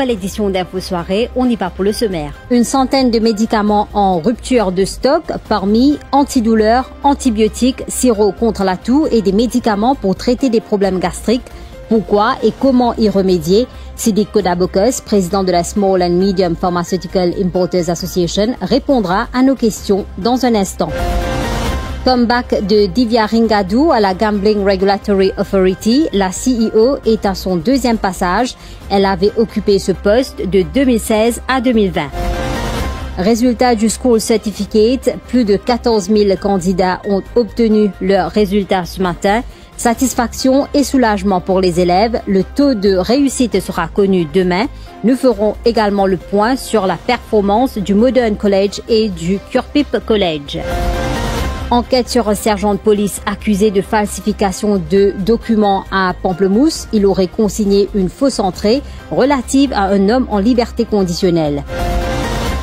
nouvelle édition d'Info Soirée. On y va pour le sommaire. Une centaine de médicaments en rupture de stock, parmi antidouleurs, antibiotiques, sirop contre la toux et des médicaments pour traiter des problèmes gastriques. Pourquoi et comment y remédier? Sidik Kodabokus, président de la Small and Medium Pharmaceutical Importers Association, répondra à nos questions dans un instant. Comeback de Divya Ringadou à la Gambling Regulatory Authority, la CEO est à son deuxième passage. Elle avait occupé ce poste de 2016 à 2020. Résultat du School Certificate, plus de 14 000 candidats ont obtenu leurs résultats ce matin. Satisfaction et soulagement pour les élèves. Le taux de réussite sera connu demain. Nous ferons également le point sur la performance du Modern College et du Curpip College. Enquête sur un sergent de police accusé de falsification de documents à Pamplemousse. Il aurait consigné une fausse entrée relative à un homme en liberté conditionnelle.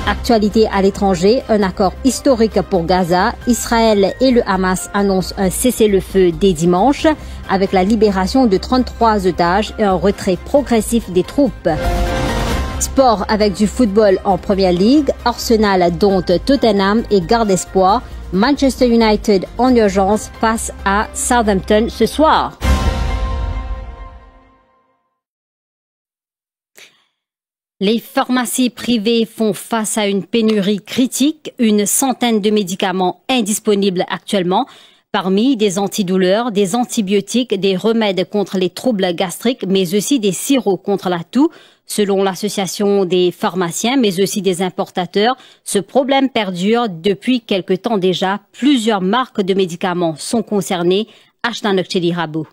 Actualité à l'étranger, un accord historique pour Gaza. Israël et le Hamas annoncent un cessez-le-feu dès dimanche avec la libération de 33 otages et un retrait progressif des troupes. Sport avec du football en Première Ligue. Arsenal dompte Tottenham et garde espoir. Manchester United en urgence face à Southampton ce soir. Les pharmacies privées font face à une pénurie critique, une centaine de médicaments indisponibles actuellement, parmi des antidouleurs, des antibiotiques, des remèdes contre les troubles gastriques, mais aussi des sirops contre la toux. Selon l'association des pharmaciens, mais aussi des importateurs, ce problème perdure depuis quelque temps déjà. Plusieurs marques de médicaments sont concernées. Ashtan Nokcheli Rabou.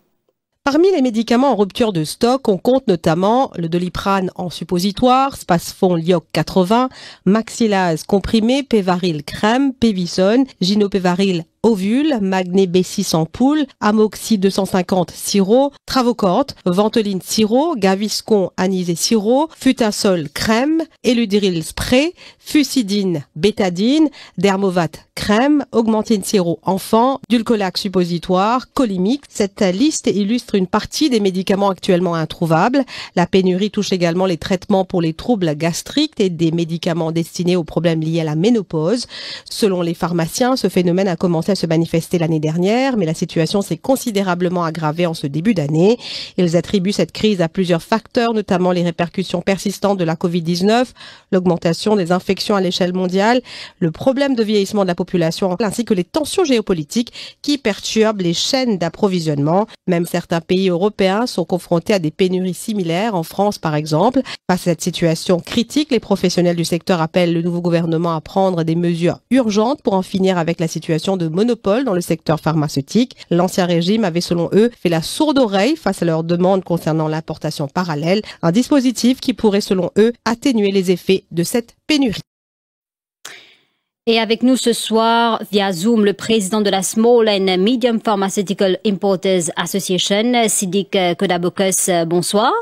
Parmi les médicaments en rupture de stock, on compte notamment le Doliprane en suppositoire, Spasfon Lioc 80, Maxilase comprimé, Pévaril crème, Pévison, Ginopévaril ovule, Magné B6 en poule, Amoxy 250 sirop, Travacort, Ventoline sirop, Gaviscon anisé sirop, Futasol crème, Eludryl spray, Fusidine bétadine, Dermovat crème, Augmentine sirop enfant, Dulcolac suppositoire, Colimic. Cette liste illustre une partie des médicaments actuellement introuvables. La pénurie touche également les traitements pour les troubles gastriques et des médicaments destinés aux problèmes liés à la ménopause. Selon les pharmaciens, ce phénomène a commencé à se manifester l'année dernière, mais la situation s'est considérablement aggravée en ce début d'année. Ils attribuent cette crise à plusieurs facteurs, notamment les répercussions persistantes de la Covid-19, l'augmentation des infections à l'échelle mondiale, le problème de vieillissement de la population, ainsi que les tensions géopolitiques qui perturbent les chaînes d'approvisionnement. Même certains pays européens sont confrontés à des pénuries similaires, en France par exemple. Face à cette situation critique, les professionnels du secteur appellent le nouveau gouvernement à prendre des mesures urgentes pour en finir avec la situation de monopole dans le secteur pharmaceutique. L'ancien régime avait, selon eux, fait la sourde oreille face à leurs demandes concernant l'importation parallèle, un dispositif qui pourrait, selon eux, atténuer les effets de cette pénurie. Et avec nous ce soir, via Zoom, le président de la Small and Medium Pharmaceutical Importers Association, Sidik Kodabokus. Bonsoir.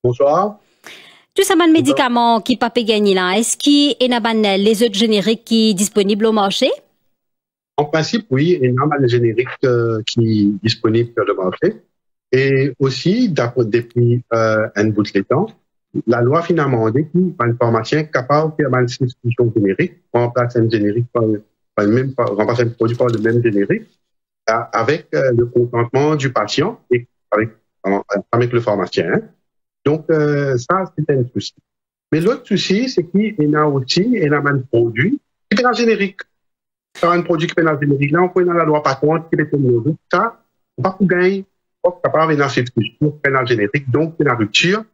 Bonsoir. Tout ça, le médicament qui pas gagné là, est-ce qu'il y a les autres génériques qui sont disponibles au marché? En principe, oui, il y a des génériques qui sont disponibles sur le marché. Et aussi, depuis un bout de temps, la loi finalement dit qu'un pharmacien est capable de faire une substitution générique, remplacer un générique remplacer un produit par le même générique, avec le consentement du patient et avec le pharmacien. Hein. Donc, ça, c'est un souci. Mais l'autre souci, c'est qu'il y a aussi un produit qui est un générique. Sur un produit qui est un générique, là, on peut dans la loi par contre, qui est un ça, on va pas gagner, on est capable de faire une substitution, un générique, donc c'est la rupture.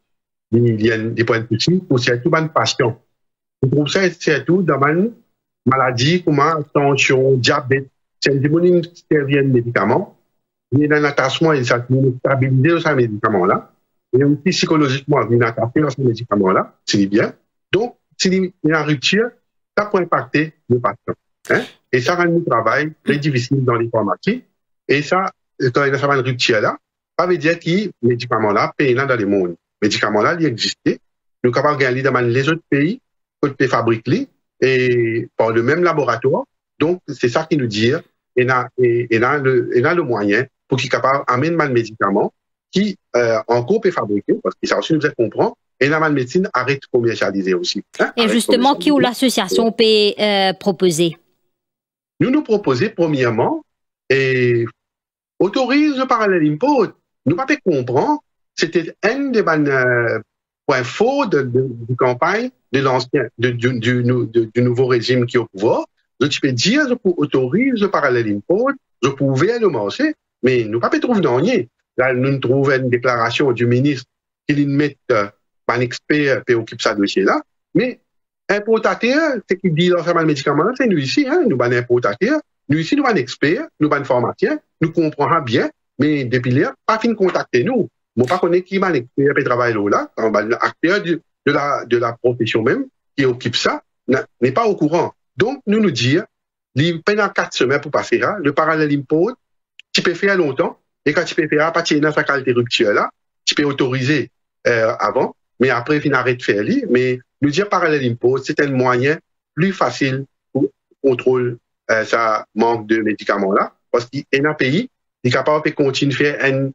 Il y a des points de souci pour surtout les patients. Pour ça, c'est tout dans une maladie comme tension, diabète, c'est un démonie qui vient de médicaments. Il y a un attachement et ça stabiliser ce médicament-là. Et aussi psychologiquement, il y a un attachement à ce médicament-là, c'est bien. Donc, s'il y a une rupture, ça peut impacter le patient. Hein? Et ça rend le travail très difficile dans les pharmacies. Et ça, quand il y a une rupture-là, ça veut dire que le médicament-là paye dans le monde. Médicaments-là, ils existent. Nous sommes capables de gagner dans les autres pays, qui fabriquent et par le même laboratoire. Donc, c'est ça qui nous dit, il a le moyen pour qu'il soit capable d'amener le médicament qui, en groupe, est fabriqué, parce que ça aussi nous comprend, et la médecine arrête de commercialiser aussi. Hein, et justement, qui ou l'association peut proposer? Nous proposons premièrement, et autorise le parallèle impôt. Nous pas comprendre, c'était un des points forts de campagne de l'ancien, du nouveau régime qui est au pouvoir. Je peux dire, je autorise le parallèle impôt, je pouvais le marcher, mais nous pas trouver dans rien. Là, nous trouvons une déclaration du ministre qui nous met un expert qui occupe ça dossier-là, mais importateur, c'est qui dit l'enseignement de médicaments, c'est nous ici, hein, nous, importateur, nous ici, nous, expert, nous, pharmacien, nous comprenons bien, mais depuis là, pas fin de contacter nous. Moi, pas connaître qui est expert qui travaille là, l'acteur de la profession même, qui occupe ça, n'est pas au courant. Donc, nous disons, pendant 4 semaines pour passer là, le parallèle impôt, tu peux faire longtemps, et quand tu peux faire, pas dans sa qualité rupture là, tu peux autoriser avant, mais après, il arrête de faire lui. Mais nous dire parallèle impôt, c'est un moyen plus facile pour contrôler ça manque de médicaments là, parce qu'il y a un pays qui est capable de continuer à faire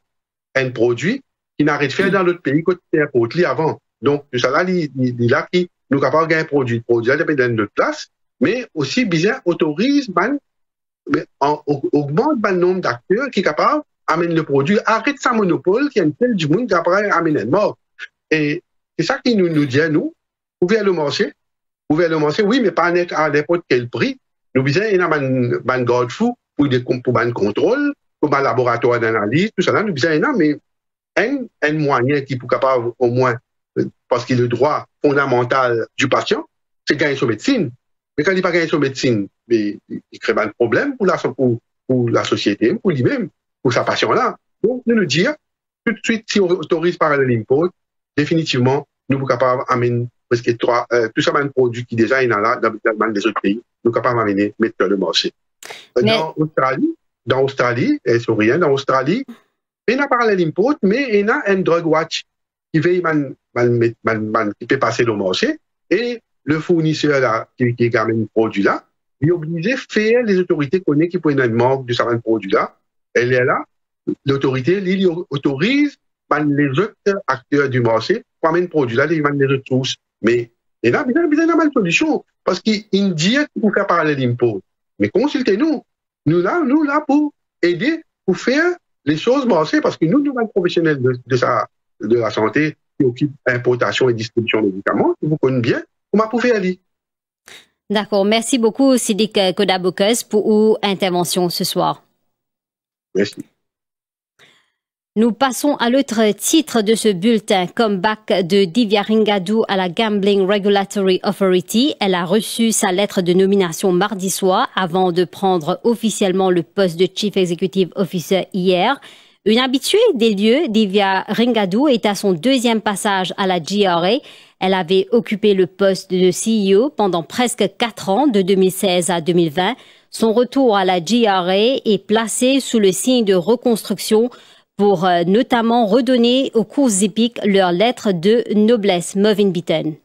un produit qui n'arrête de faire dans l'autre pays que tu importes avant. Donc, tout ça là, il là qui nous est capable de gagner un produit. Le produit là, dépend de notre place, mais aussi bien autorise, augmente le nombre d'acteurs qui est capable d'amener le produit, arrête sa monopole qui est un tel du monde qui après amène une mort. Et c'est ça qui nous dit, nous, vous pouvez le marcher, oui, mais pas à n'importe quel prix. Nous disons, il y a un garde-fou pour un contrôle, pour un laboratoire d'analyse, tout ça là, nous disons, mais un moyen qui est capable, au moins, parce qu'il est le droit fondamental du patient, c'est gagner son médecine. Mais quand il n'a pas gagné son médecine, il crée un problème pour la société, pour lui-même, pour sa patient-là. Donc, nous disons, tout de suite, si on autorise par l'impôt, définitivement, nous sommes capables d'amener presque tout ça, un produit qui déjà est là, dans les autres pays, nous sommes capables d'amener, mettre sur le marché. Dans Australie, et sur rien, dans Australie, il y a parlé l'impôt, mais il y a un drug watch qui peut passer le marché, et le fournisseur là, qui amène le produit là, il est obligé de faire les autorités connaissent qui prennent une marque de ce produit là. Elle est là, l'autorité, il autorise les autres acteurs du marché pour amener le produit là, ils vendent les autres sources. Mais il y a une solution, parce qu'il dit pour faire parler l'impôt. Mais consultez-nous. Nous là pour aider, pour faire les choses marcher, parce que nous sommes professionnels de la santé qui occupent importation et distribution de médicaments, qui vous connaissez bien, comment pouvez aller. D'accord. Merci beaucoup, Sidik Kodabokes, pour votre intervention ce soir. Merci. Nous passons à l'autre titre de ce bulletin, comeback de Divya Ringadou à la Gambling Regulatory Authority. Elle a reçu sa lettre de nomination mardi soir avant de prendre officiellement le poste de Chief Executive Officer hier. Une habituée des lieux, Divya Ringadou est à son 2e passage à la GRA. Elle avait occupé le poste de CEO pendant presque 4 ans, de 2016 à 2020. Son retour à la GRA est placé sous le signe de reconstruction pour notamment redonner aux courses hippiques leur lettre de noblesse. Mervyn Beaton.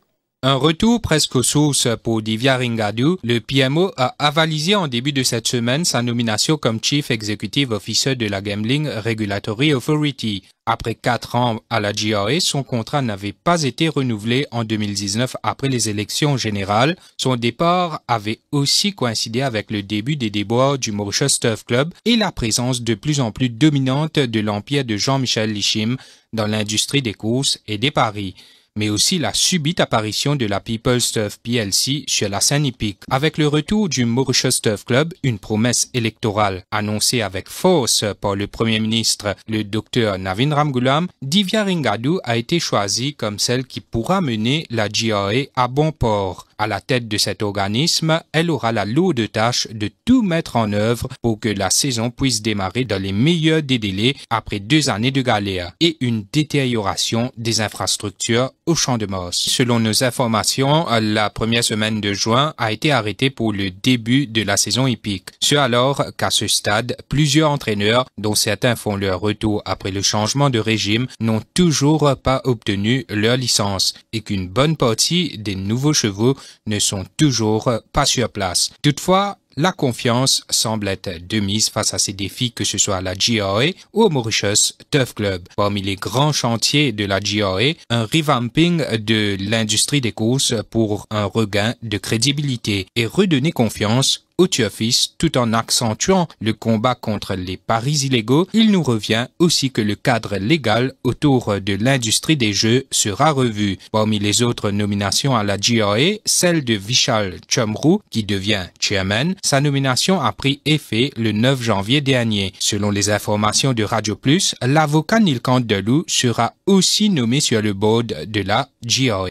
Un retour presque aux sources pour Divya Ringadou. Le PMO a avalisé en début de cette semaine sa nomination comme Chief Executive Officer de la Gambling Regulatory Authority. Après 4 ans à la GRA, son contrat n'avait pas été renouvelé en 2019 après les élections générales. Son départ avait aussi coïncidé avec le début des déboires du Mauritius Turf Club et la présence de plus en plus dominante de l'empire de Jean-Michel Lichim dans l'industrie des courses et des paris, mais aussi la subite apparition de la People's Turf PLC sur la scène hippique. Avec le retour du Mauritius Turf Club, une promesse électorale annoncée avec force par le Premier ministre, le Dr Navin Ramgoolam, Divya Ringadou a été choisie comme celle qui pourra mener la GRA à bon port. À la tête de cet organisme, elle aura la lourde tâche de tout mettre en œuvre pour que la saison puisse démarrer dans les meilleurs des délais après 2 années de galère et une détérioration des infrastructures au Champ de Mars. Selon nos informations, la première semaine de juin a été arrêtée pour le début de la saison hippique. Ce alors qu'à ce stade, plusieurs entraîneurs, dont certains font leur retour après le changement de régime, n'ont toujours pas obtenu leur licence et qu'une bonne partie des nouveaux chevaux ne sont toujours pas sur place. Toutefois, la confiance semble être de mise face à ces défis, que ce soit à la GRA ou au Mauritius Turf Club. Parmi les grands chantiers de la GRA, un revamping de l'industrie des courses pour un regain de crédibilité et redonner confiance au turfiste tout en accentuant le combat contre les paris illégaux. Il nous revient aussi que le cadre légal autour de l'industrie des jeux sera revu. Parmi les autres nominations à la GRA, celle de Vishal Chamru, qui devient chairman. Sa nomination a pris effet le 9 janvier dernier. Selon les informations de Radio Plus, l'avocat Nilkant Delou sera aussi nommé sur le board de la GRA.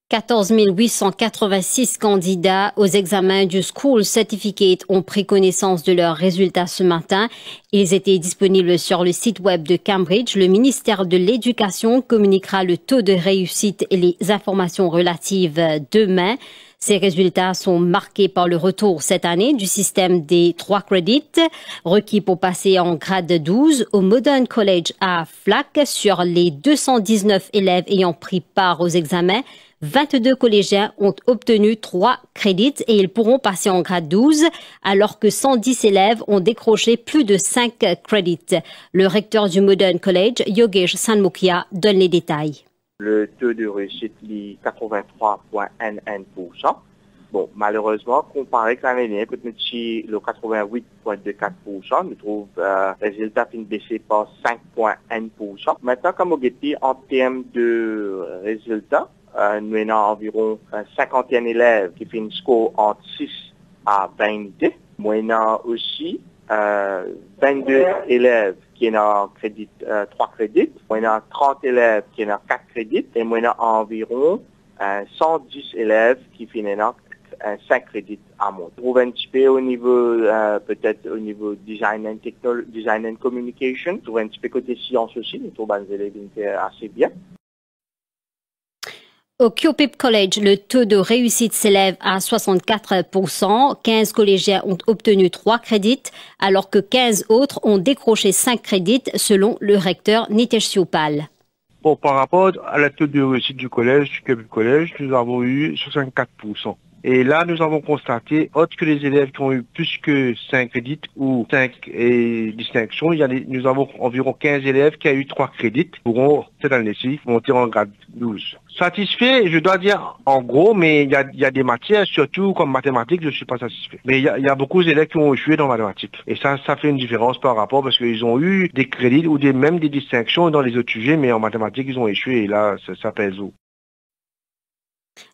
14 886 candidats aux examens du School Certificate ont pris connaissance de leurs résultats ce matin. Ils étaient disponibles sur le site web de Cambridge. Le ministère de l'Éducation communiquera le taux de réussite et les informations relatives demain. Ces résultats sont marqués par le retour cette année du système des 3 crédits requis pour passer en grade 12 au Modern College à Flack. Sur les 219 élèves ayant pris part aux examens, 22 collégiens ont obtenu 3 crédits et ils pourront passer en grade 12, alors que 110 élèves ont décroché plus de 5 crédits. Le recteur du Modern College, Yogesh Sanmukhia, donne les détails. Le taux de réussite est 83,11%. Bon, malheureusement, comparé avec l'année dernière, le 88,24%, nous trouve le résultat fin baissé par 5,1%. Maintenant, comme on dit, en termes de résultats, nous avons environ 51 élèves qui font un score entre 6 à 20. Nous avons aussi 22 élèves qui ont 3 crédits. Nous avons 30 élèves qui ont 4 crédits. Et nous avons environ 110 élèves qui font 5 crédits à monter. On trouve un petit peu au niveau, peut-être au niveau design and communication. On trouve un petit peu côté science aussi. Nous trouvons des élèves assez bien. Au Kyopip College, le taux de réussite s'élève à 64%. 15 collégiens ont obtenu 3 crédits, alors que 15 autres ont décroché 5 crédits, selon le recteur Nitesh Siopal. Bon, par rapport à la taux de réussite du Kyopip College, nous avons eu 64%. Et là, nous avons constaté, autre que les élèves qui ont eu plus que 5 crédits ou 5 distinctions, nous avons environ 15 élèves qui ont eu 3 crédits, pourront, cette année-ci, monter en grade 12. Satisfait, je dois dire, en gros, mais il y a des matières, surtout comme mathématiques, je ne suis pas satisfait. Mais il y a beaucoup d'élèves qui ont échoué dans mathématiques. Et ça fait une différence par rapport, parce qu'ils ont eu des crédits ou même des distinctions dans les autres sujets, mais en mathématiques, ils ont échoué, et là, ça pèse haut.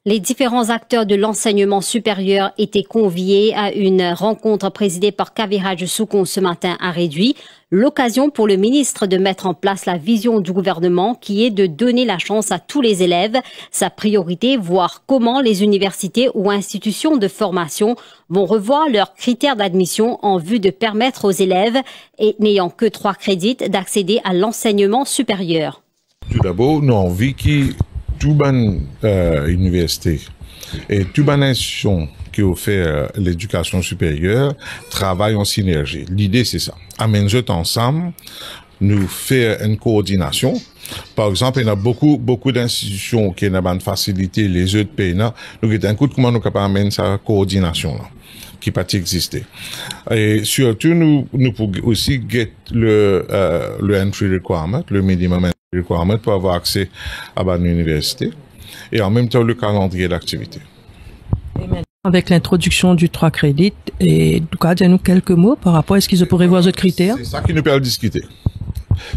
Les différents acteurs de l'enseignement supérieur étaient conviés à une rencontre présidée par Kaviraj Soukon ce matin à Réduit. L'occasion pour le ministre de mettre en place la vision du gouvernement qui est de donner la chance à tous les élèves. Sa priorité, voir comment les universités ou institutions de formation vont revoir leurs critères d'admission en vue de permettre aux élèves n'ayant que 3 crédits d'accéder à l'enseignement supérieur. Tout d'abord, nous avons envie que toute bonne université et toute bonne institution qui offre l'éducation supérieure travaillent en synergie. L'idée, c'est ça. Amener ensemble, nous faire une coordination. Par exemple, il y a beaucoup d'institutions qui ont une facilité, les autres pays, nous avons comment nous capables d'amener cette coordination-là, qui peut exister. Et surtout, nous pouvons aussi get le entry requirement, le minimum requirement pour avoir accès à l'université et en même temps le calendrier d'activité. Avec l'introduction du 3 crédits, et dis-nous quelques mots par rapport à ce qu'ils pourraient voir d'autres critères. C'est ça qui nous permet de discuter.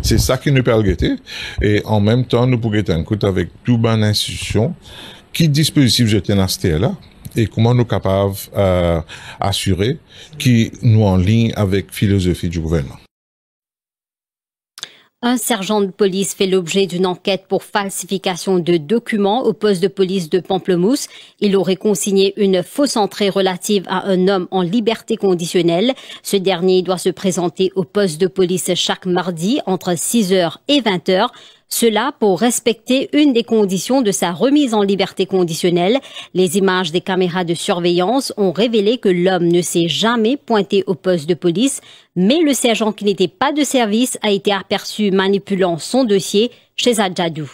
C'est ça qui nous permet de guetter. Et en même temps, nous pourrions être en compte avec toute bonne institution qui dispositif jeter dans ce là et comment nous sommes capables d'assurer qui nous en ligne avec la philosophie du gouvernement. Un sergent de police fait l'objet d'une enquête pour falsification de documents au poste de police de Pamplemousse. Il aurait consigné une fausse entrée relative à un homme en liberté conditionnelle. Ce dernier doit se présenter au poste de police chaque mardi entre 6h et 20h. Cela pour respecter une des conditions de sa remise en liberté conditionnelle. Les images des caméras de surveillance ont révélé que l'homme ne s'est jamais pointé au poste de police, mais le sergent qui n'était pas de service a été aperçu manipulant son dossier chez Adjadou.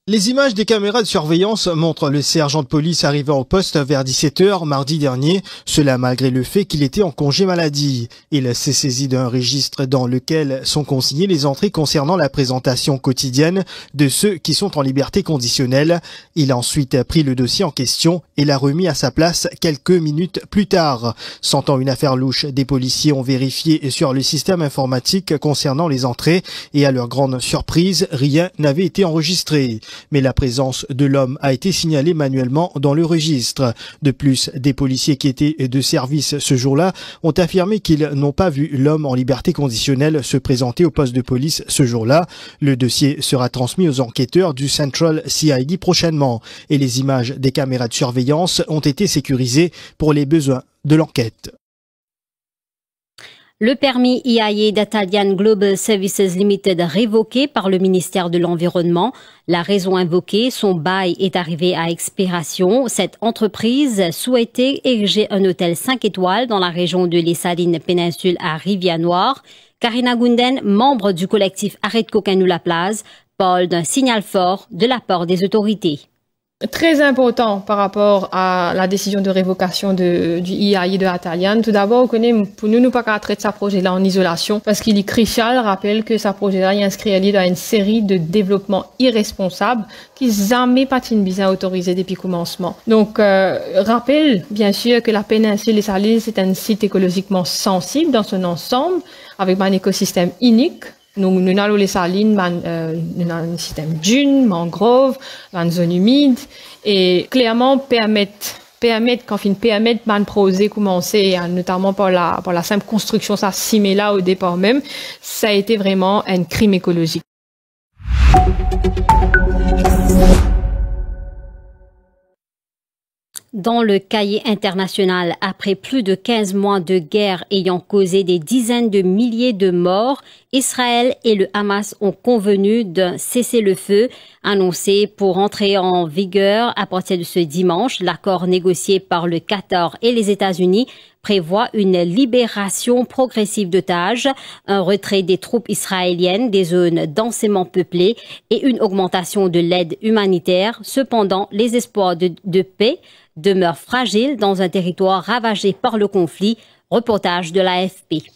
Les images des caméras de surveillance montrent le sergent de police arrivant au poste vers 17h mardi dernier, cela malgré le fait qu'il était en congé maladie. Il s'est saisi d'un registre dans lequel sont consignées les entrées concernant la présentation quotidienne de ceux qui sont en liberté conditionnelle. Il a ensuite pris le dossier en question et l'a remis à sa place quelques minutes plus tard. Sentant une affaire louche, des policiers ont vérifié sur le système informatique concernant les entrées et à leur grande surprise, rien n'avait été enregistré. Mais la présence de l'homme a été signalée manuellement dans le registre. De plus, des policiers qui étaient de service ce jour-là ont affirmé qu'ils n'ont pas vu l'homme en liberté conditionnelle se présenter au poste de police ce jour-là. Le dossier sera transmis aux enquêteurs du Central CID prochainement et les images des caméras de surveillance ont été sécurisées pour les besoins de l'enquête. Le permis EIA d'Atalian Global Services Limited révoqué par le ministère de l'Environnement. La raison invoquée, son bail est arrivé à expiration. Cette entreprise souhaitait ériger un hôtel 5 étoiles dans la région de Les Salines Péninsule à Rivière-Noire. Karina Gunden, membre du collectif Arrête Cocanou La Place, parle d'un signal fort de la part des autorités. Très important par rapport à la décision de révocation du EIA de Atalian. Tout d'abord, on connaît, pour nous pas qu'à traiter ce projet-là en isolation, parce qu'il est crucial, rappelle que ce projet-là est inscrit dans une série de développements irresponsables qui jamais pas une bien autorisé depuis le commencement. Donc, rappelle, bien sûr, que la péninsule des Salines, c'est un site écologiquement sensible dans son ensemble, avec un écosystème unique. Nous avons les salines, nous avons un système dunes, mangroves, une zone humide, et clairement permettre de projet commencer, notamment par la simple construction, ça simé là au départ même, ça a été vraiment un crime écologique. Dans le cahier international, après plus de 15 mois de guerre ayant causé des dizaines de milliers de morts, Israël et le Hamas ont convenu d'un cessez-le-feu annoncé pour entrer en vigueur à partir de ce dimanche. L'accord négocié par le Qatar et les États-Unis prévoit une libération progressive d'otages, un retrait des troupes israéliennes des zones densément peuplées et une augmentation de l'aide humanitaire. Cependant, les espoirs de paix demeurent fragiles dans un territoire ravagé par le conflit. Reportage de l'AFP.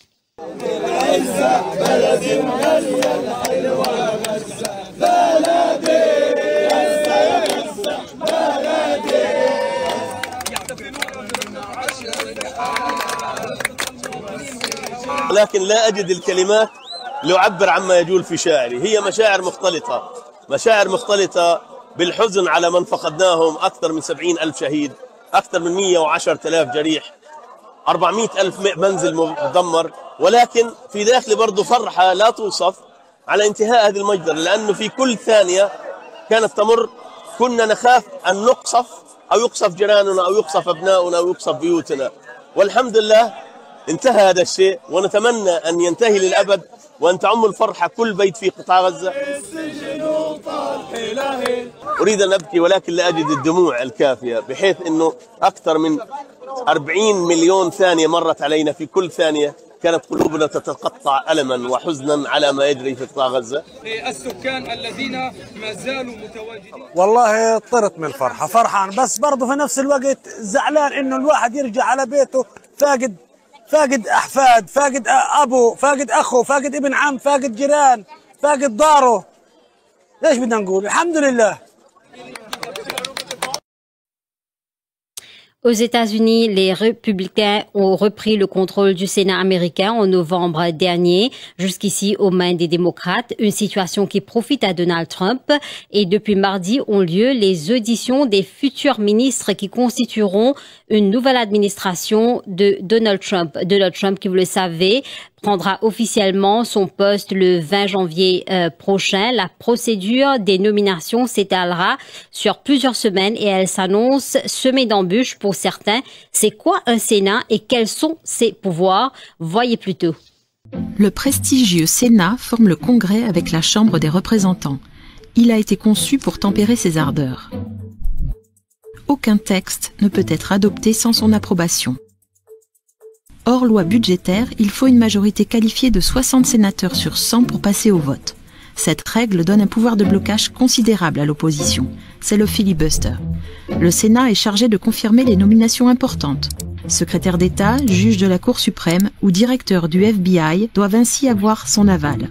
لكن لا أجد الكلمات لأعبر عما يجول في شاعري. هي مشاعر مختلطة بالحزن على من فقدناهم، أكثر من 70,000 شهيد، أكثر من 110,000 جريح، 400,000 منزل مدمر، ولكن في داخلي برضو فرحة لا توصف على انتهاء هذه المجزرة، لأنه في كل ثانية كانت تمر كنا نخاف أن نقصف أو يقصف جيراننا أو يقصف أبناؤنا أو يقصف بيوتنا، والحمد لله انتهى هذا الشيء، ونتمنى أن ينتهي للأبد وأن تعم الفرحة كل بيت في قطاع غزة. أريد أن أبكي ولكن لا أجد الدموع الكافية، بحيث أنه أكثر من 40 مليون ثانية مرت علينا، في كل ثانية كانت قلوبنا تتقطع ألما وحزنا على ما يجري في قطاع غزة. السكان الذين ما زالوا متواجدين والله طرت من الفرحة، فرحان بس برضه في نفس الوقت زعلان إنه الواحد يرجع على بيته فاقد أحفاد، فاقد أبو، فاقد أخو، فاقد ابن عم، فاقد جيران، فاقد داره. ليش بدنا نقول الحمد لله. Aux États-Unis, les républicains ont repris le contrôle du Sénat américain en novembre dernier, jusqu'ici aux mains des démocrates, une situation qui profite à Donald Trump. Et depuis mardi ont lieu les auditions des futurs ministres qui constitueront une nouvelle administration de Donald Trump. Donald Trump, qui vous le savez, prendra officiellement son poste le 20 janvier prochain. La procédure des nominations s'étalera sur plusieurs semaines et elle s'annonce semée d'embûches pour certains. C'est quoi un Sénat et quels sont ses pouvoirs? Voyez plutôt. Le prestigieux Sénat forme le Congrès avec la Chambre des représentants. Il a été conçu pour tempérer ses ardeurs. Aucun texte ne peut être adopté sans son approbation. Hors loi budgétaire, il faut une majorité qualifiée de 60 sénateurs sur 100 pour passer au vote. Cette règle donne un pouvoir de blocage considérable à l'opposition. C'est le filibuster. Le Sénat est chargé de confirmer les nominations importantes. Secrétaire d'État, juge de la Cour suprême ou directeur du FBI doivent ainsi avoir son aval.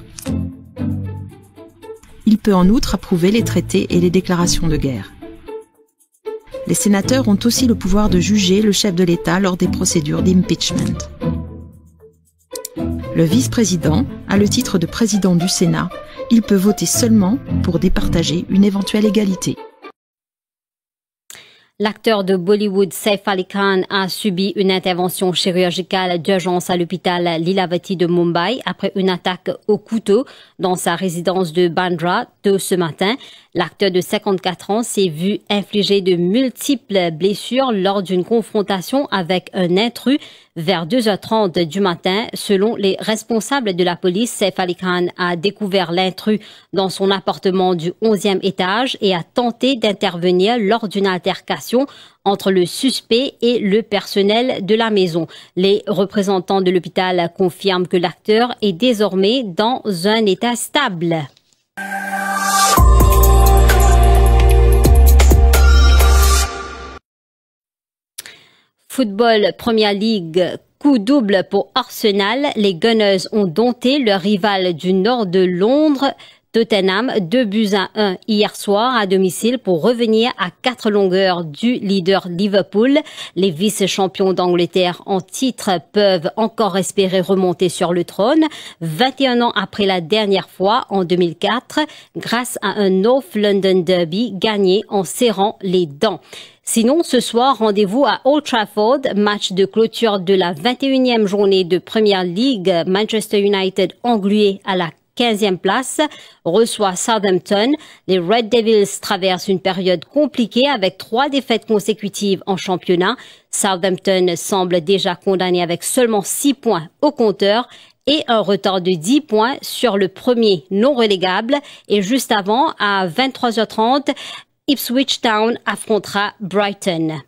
Il peut en outre approuver les traités et les déclarations de guerre. Les sénateurs ont aussi le pouvoir de juger le chef de l'État lors des procédures d'impeachment. Le vice-président a le titre de président du Sénat. Il peut voter seulement pour départager une éventuelle égalité. L'acteur de Bollywood Saif Ali Khan a subi une intervention chirurgicale d'urgence à l'hôpital Lilavati de Mumbai après une attaque au couteau dans sa résidence de Bandra tôt ce matin. L'acteur de 54 ans s'est vu infliger de multiples blessures lors d'une confrontation avec un intrus vers 2h30 du matin. Selon les responsables de la police, Saif Ali Khan a découvert l'intrus dans son appartement du 11e étage et a tenté d'intervenir lors d'une altercation entre le suspect et le personnel de la maison. Les représentants de l'hôpital confirment que l'acteur est désormais dans un état stable. Football Premier League, coup double pour Arsenal. Les Gunners ont dompté leur rival du nord de Londres, Tottenham, 2-1 hier soir à domicile pour revenir à 4 longueurs du leader Liverpool. Les vice-champions d'Angleterre en titre peuvent encore espérer remonter sur le trône 21 ans après la dernière fois en 2004 grâce à un North London Derby gagné en serrant les dents. Sinon, ce soir, rendez-vous à Old Trafford, match de clôture de la 21e journée de Premier League. Manchester United, englué à la 15e place, reçoit Southampton. Les Red Devils traversent une période compliquée avec 3 défaites consécutives en championnat. Southampton semble déjà condamné avec seulement 6 points au compteur et un retard de 10 points sur le premier non relégable. Et juste avant, à 23h30, Ipswich Town affrontera Brighton.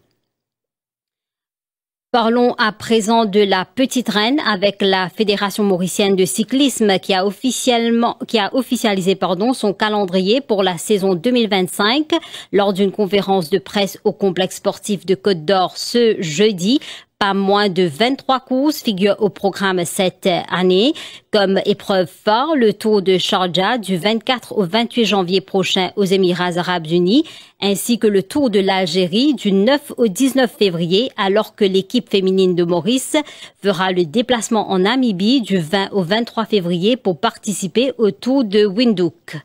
Parlons à présent de la Petite Reine avec la Fédération mauricienne de cyclisme qui a officialisé son calendrier pour la saison 2025 lors d'une conférence de presse au complexe sportif de Côte d'Or ce jeudi. Pas moins de 23 courses figurent au programme cette année. Comme épreuve phare, le Tour de Sharjah du 24 au 28 janvier prochain aux Émirats arabes unis, ainsi que le Tour de l'Algérie du 9 au 19 février, alors que l'équipe féminine de Maurice fera le déplacement en Namibie du 20 au 23 février pour participer au Tour de Windhoek.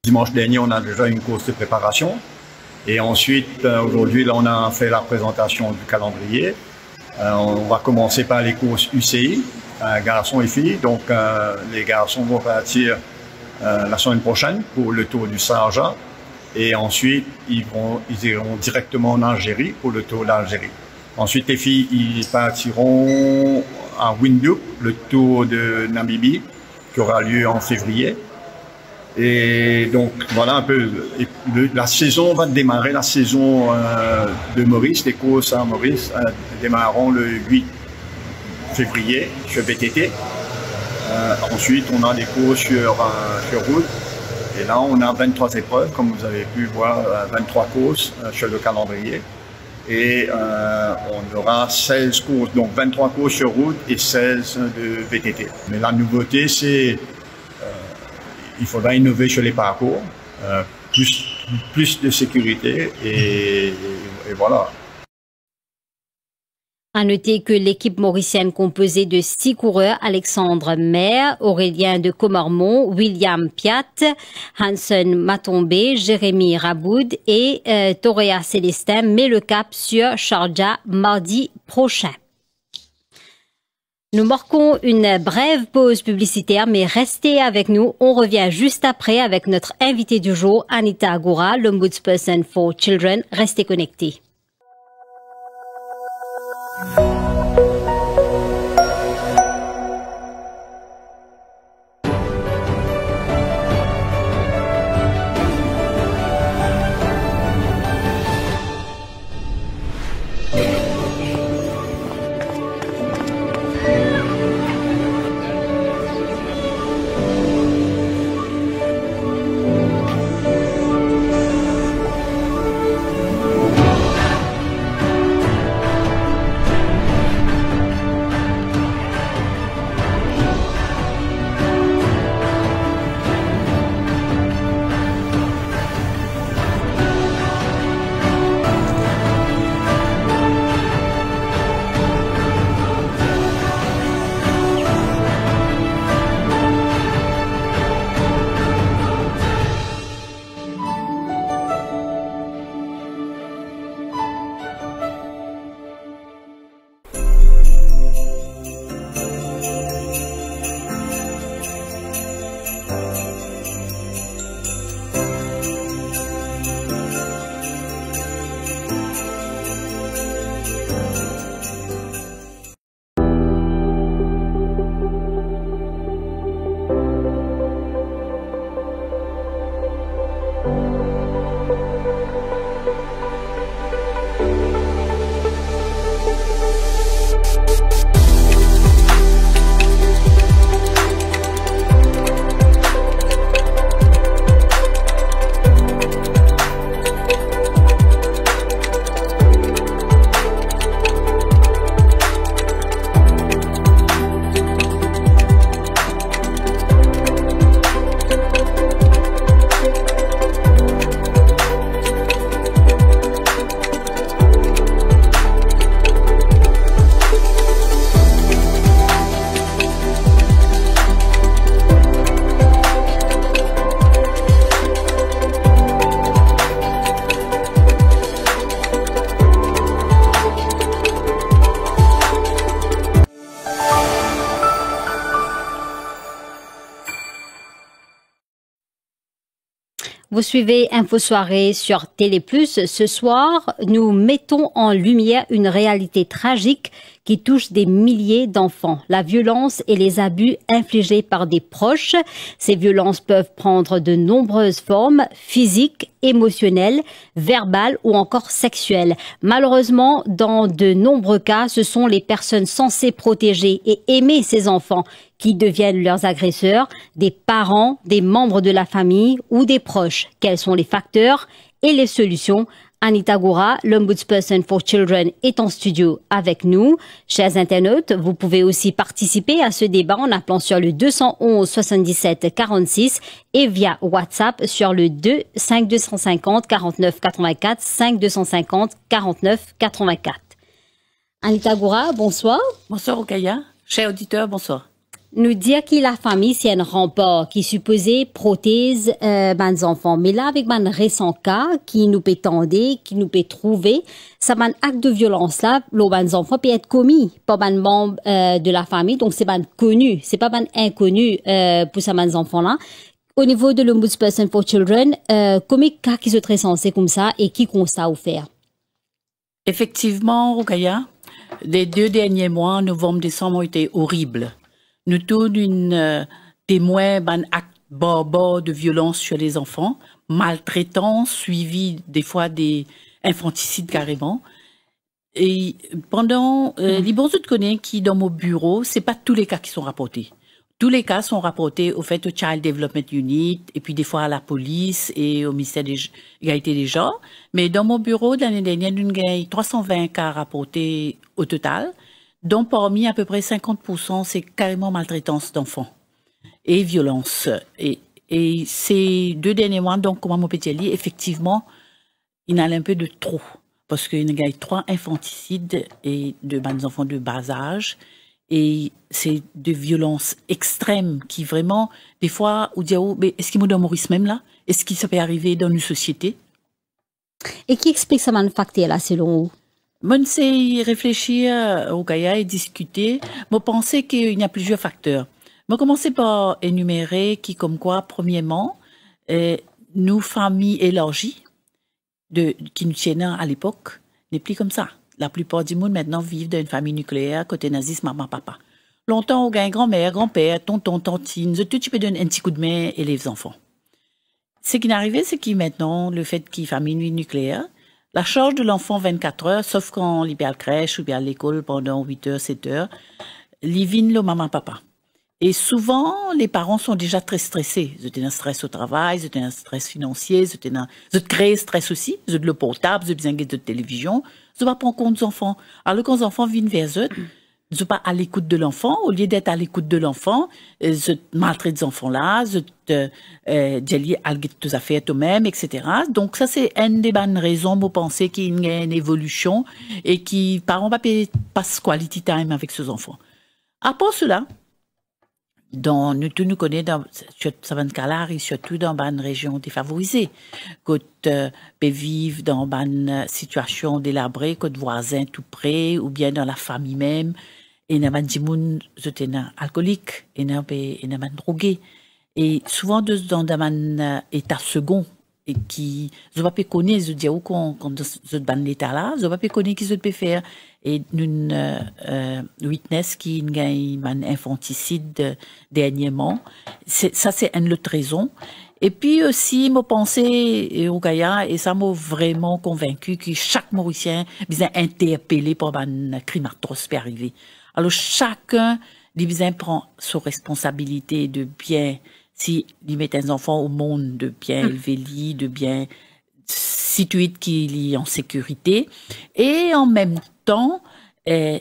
Dimanche dernier, on a déjà une course de préparation. Et ensuite, aujourd'hui, là, on a fait la présentation du calendrier. On va commencer par les courses UCI, garçons et filles. Donc, les garçons vont partir la semaine prochaine pour le Tour du Sharjah. Et ensuite, ils iront directement en Algérie pour le Tour d'Algérie. Ensuite, les filles, ils partiront à Windhoek, le Tour de Namibie, qui aura lieu en février. Et donc, voilà un peu, la saison va démarrer, la saison de Maurice, les courses à Maurice démarreront le 8 février sur VTT. Ensuite, on a des courses sur route. Et là, on a 23 épreuves, comme vous avez pu voir, 23 courses sur le calendrier. Et on aura 16 courses, donc 23 courses sur route et 16 de VTT. Mais la nouveauté, c'est il faudra innover sur les parcours, plus de sécurité et voilà. À noter que l'équipe mauricienne composée de 6 coureurs, Alexandre Maire, Aurélien de Comormont, William Piat, Hansen Matombe, Jérémy Raboud et Toréa Célestin met le cap sur Sharjah mardi prochain. Nous marquons une brève pause publicitaire, mais restez avec nous. On revient juste après avec notre invité du jour, Anita Agoura, l'Ombudsperson for Children. Restez connectés. Vous suivez Info Soirée sur Télé+. Ce soir, nous mettons en lumière une réalité tragique qui touche des milliers d'enfants. La violence et les abus infligés par des proches. Ces violences peuvent prendre de nombreuses formes, physiques, émotionnelles, verbales ou encore sexuelles. Malheureusement, dans de nombreux cas, ce sont les personnes censées protéger et aimer ces enfants qui deviennent leurs agresseurs, des parents, des membres de la famille ou des proches. Quels sont les facteurs et les solutions? Anita Goura, l'Ombudsperson for Children, est en studio avec nous. Chers internautes, vous pouvez aussi participer à ce débat en appelant sur le 211 77 46 et via WhatsApp sur le 2 5250 49 84 5 250 49 84. Anita Goura, bonsoir. Bonsoir Okaya. Chers auditeurs, bonsoir. Nous dire que la famille, c'est un rempart qui supposé protège les enfants. Mais là, avec un récent cas qui nous peut tendre, qui nous peut trouver, ça un acte de violence là, les enfants peut être commis par un membre de la famille. Donc, c'est un connu, c'est pas un inconnu pour ces enfants là. Au niveau de l'Ombudsperson for Children, combien de cas qui se traitent censés comme ça et qui constat ou faire? Effectivement, Okaya, les 2 derniers mois, novembre-décembre, ont été horribles. Nous tous témoins d'un acte barbare de violence sur les enfants, maltraitance, suivi des fois des infanticides carrément. Et pendant, les bons autres connaissent qui dans mon bureau, c'est pas tous les cas qui sont rapportés. Tous les cas sont rapportés au fait au Child Development Unit et puis des fois à la police et au ministère de l'égalité des genres. Mais dans mon bureau, l'année dernière, nous avons 320 cas rapportés au total, dont parmi à peu près 50%, c'est carrément maltraitance d'enfants et violence. Et ces 2 derniers mois, donc, comme mon petit Ali, effectivement, il y en a un peu de trop. Parce qu'il y a 3 infanticides et de enfants de bas âge. Et c'est de violence extrême qui vraiment, des fois, on dit, oh, mais est-ce qu'il me donne Maurice même là? Est-ce qu'il ça peut arriver dans une société? Et qui explique ça manufacture là, selon vous? Moi, c'est réfléchir au Gaïa et discuter. Moi, penser qu'il y a plusieurs facteurs. Moi, commencer par énumérer qui, comme quoi, premièrement, nous, familles élargies, qui nous tiennent à l'époque, n'est plus comme ça. La plupart du monde, maintenant, vivent dans une famille nucléaire, côté nazisme, maman, papa. Longtemps, on gagne grand-mère, grand-père, tonton, tantine, tout, tu peux donner un petit coup de main et les enfants. Ce qui est arrivé, c'est que maintenant, le fait qu'il y ait famille nucléaire, la charge de l'enfant 24 heures, sauf quand il est à la crèche ou bien à l'école pendant 8 heures, 7 heures, livine le maman, papa. Et souvent, les parents sont déjà très stressés. Ils ont un stress au travail, ils ont un stress financier, ils ont créé stress aussi, ils ont le portable, ils ont besoin de télévision, ils ne vont pas prendre compte des enfants. Alors quand les enfants viennent vers eux, ils ne sont pas à l'écoute de l'enfant. Au lieu d'être à l'écoute de l'enfant, ils maltraitent les enfants-là, ils disent toutes affaires eux-mêmes, etc. Donc ça, c'est une des bonnes raisons pour penser qu'il y a une évolution et que les parents ne passent quality time avec ces enfants. À part cela, nous connaissons dans ce cas-là, surtout dans une région défavorisée, quand peut vivre dans une situation délabrée, quand voisins tout près, ou bien dans la famille même, et dans des gens alcooliques, et dans des drogués. Et souvent, dans un état second, et qui, je ne sais pas connaître, je dis, quand je dans l'état-là, je ne sais pas connaître ce qu'ils peuvent faire. Et nous, witness qui gagne un infanticide dernièrement. Ça, c'est une autre raison. Et puis aussi, moi, pensé au Gaïa, et ça m'a vraiment convaincu que chaque Mauricien besoin interpellé par un crime atroce peut arriver. Alors, chacun, il prend sa responsabilité de bien, si il met un enfant au monde, de bien élever lui, de bien situé qu'il est en sécurité. Et en même temps, il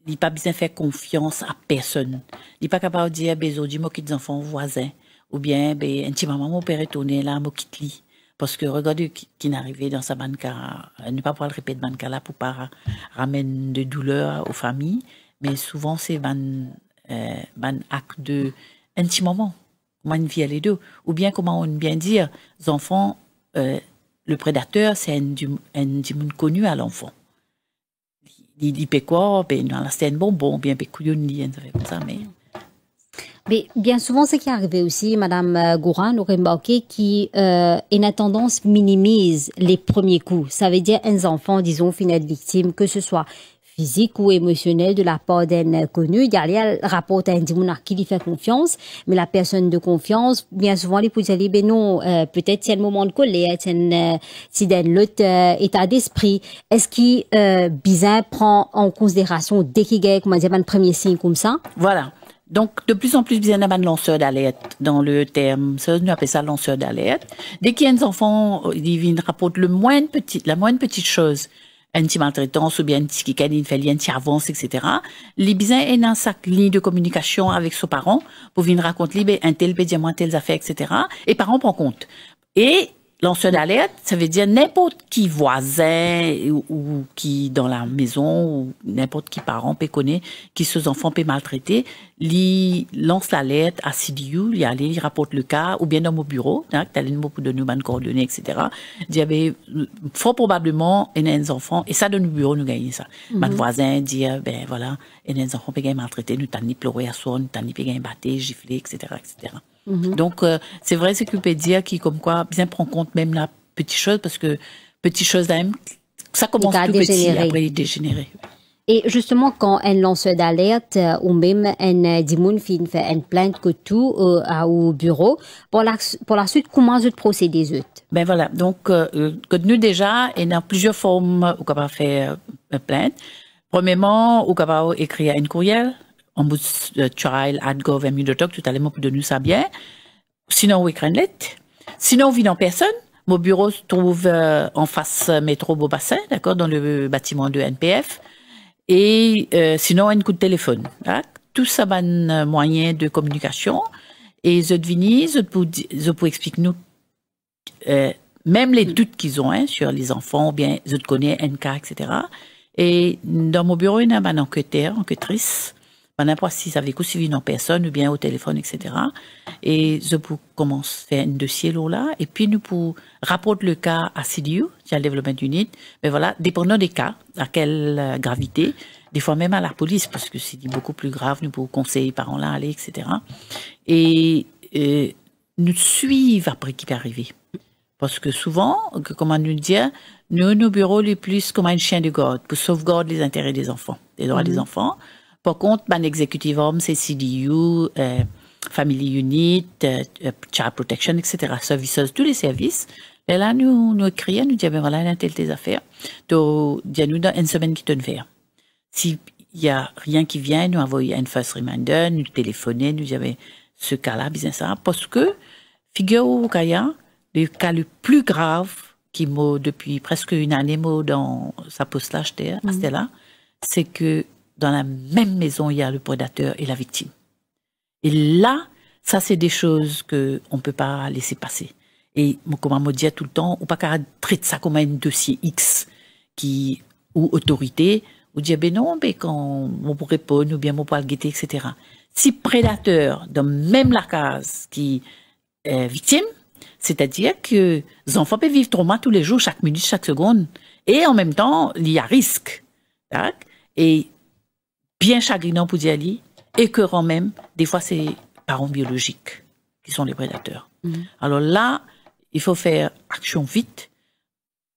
n'a pas besoin de faire confiance à personne. Il n'est pas capable de dire, dis-moi qu'il y a des enfants voisins. Ou bien, un petit maman, mon père est tourné là, mon quitte lui. Parce que regardez qui est arrivé dans sa banca, ne pas pouvoir le répéter banca là pour pas ramener de douleur aux familles. Mais souvent, c'est un acte de un petit moment. Comment on vit les deux. Ou bien, comment on bien dire, les enfants, le prédateur, c'est un monde connu à l'enfant. Il peut quoi, c'est un bonbon, bien, ça fait comme ça, mais. Mais bien souvent, ce qui est arrivé aussi, Madame Gourin, nous remarqué qui une tendance minimise les premiers coups. Ça veut dire un enfant, disons, finit victime, que ce soit physique ou émotionnel de la part d'un inconnu. Il y a le rapport à un démon qui lui fait confiance, mais la personne de confiance, bien souvent, les poussent à dire, ben non, peut-être c'est un moment de colère, c'est d'un l'autre état d'esprit. Est-ce qu'il bizarre prend en considération dès qu'il y a, comment dire, un premier signe comme ça? Voilà. Donc, de plus en plus, bien un lanceur d'alerte dans le terme. Ça, nous appelons ça lanceur d'alerte. Dès qu'il y a des enfants, ils rapportent la moindre petite chose, un petit maltraitance ou bien un petit kikane, une fait un petit avance, etc. Les bisins est dans sa ligne de communication avec ses parents pour venir raconter, ben, un tel peut dire moi telles affaires, etc. Et parents prennent compte. Et lanceur d'alerte, ça veut dire n'importe qui voisin ou qui dans la maison ou n'importe qui parent peut connaître qui ses enfants peut maltraiter, il lance l'alerte à CDU, il allait, il rapporte le cas ou bien dans mon bureau, hein, t'as les mots pour donner une coordonnée, etc. Il y avait fort probablement un enfant et ça dans le bureau nous gagnons ça. Mon voisin dit ben voilà, un enfant peut gagner maltraité, nous t'en ni pleurer à soi, nous t'en ni peut gagner battre, gifler, etc., etc. Donc, c'est vrai, c'est qu'on peut dire qui, comme quoi, bien prend compte même la petite chose, parce que petite chose, ça commence tout petit, après il dégénérer. Et justement, quand un lanceur d'alerte ou même un dimoun fait une plainte que tout au bureau, pour la suite, comment vous procédez? Ben voilà, donc, que nous déjà, il y a plusieurs formes où on peut faire une plainte. Premièrement, on peut écrire un courriel, ombudschild@gov.mu.org, tout à l'heure, pour donner ça bien. Sinon, on écrit une lettre. Sinon, on vient en personne. Mon bureau se trouve en face métro Beaubassin, d'accord, dans le bâtiment de NPF. Et sinon, un coup de téléphone. Hein? Tout ça, c'est un moyen de communication. Et je devine, je peux expliquer nous, même les doutes qu'ils ont sur les enfants, ou bien je connais un cas, etc. Et dans mon bureau, il y a un enquêtrice. N'importe si ça avait suivi en personne ou bien au téléphone, etc. Et je peux commencer à faire un dossier là, et puis nous pour rapporter le cas à CDU, Child Development Unit, mais voilà, dépendant des cas, à quelle gravité, des fois même à la police, parce que c'est beaucoup plus grave, nous pour conseiller les parents là, aller, etc. Et nous suivons après qui peut arriver. Parce que souvent, comment nous dire, nous, nos bureaux les plus comme un chien de garde, pour sauvegarder les intérêts des enfants, les droits des enfants. Par contre, ben, executive arm, c'est CDU, Family Unit, Child Protection, etc. Services, tous les services. Et là, nous crions, nous disons, ben voilà, il y a telle affaires. Donc, dis-nous dans une semaine qui te faire. S'il y a rien qui vient, nous envoyons un first reminder, nous téléphoner, nous disons, ce cas-là, bien ça. Parce que, figure au Kaya, le cas le plus grave qui m'a, depuis presque une année, dans sa poste là, c'était là, c'est que, dans la même maison, il y a le prédateur et la victime. Et là, ça, c'est des choses que on peut pas laisser passer. Et, comme on me dit tout le temps, on peut pas traiter ça comme un dossier X ou autorité, ou dire, ben non, ben quand on pourrait répondre, ou bien on pourrait le guetter, etc. Si prédateur, dans même la case qui est victime, c'est-à-dire que les enfants peuvent vivre trauma tous les jours, chaque minute, chaque seconde, et en même temps, il y a risque. Et bien chagrinant pour dire Ali, écœurant même, des fois c'est parents biologiques qui sont les prédateurs. Alors là, il faut faire action vite,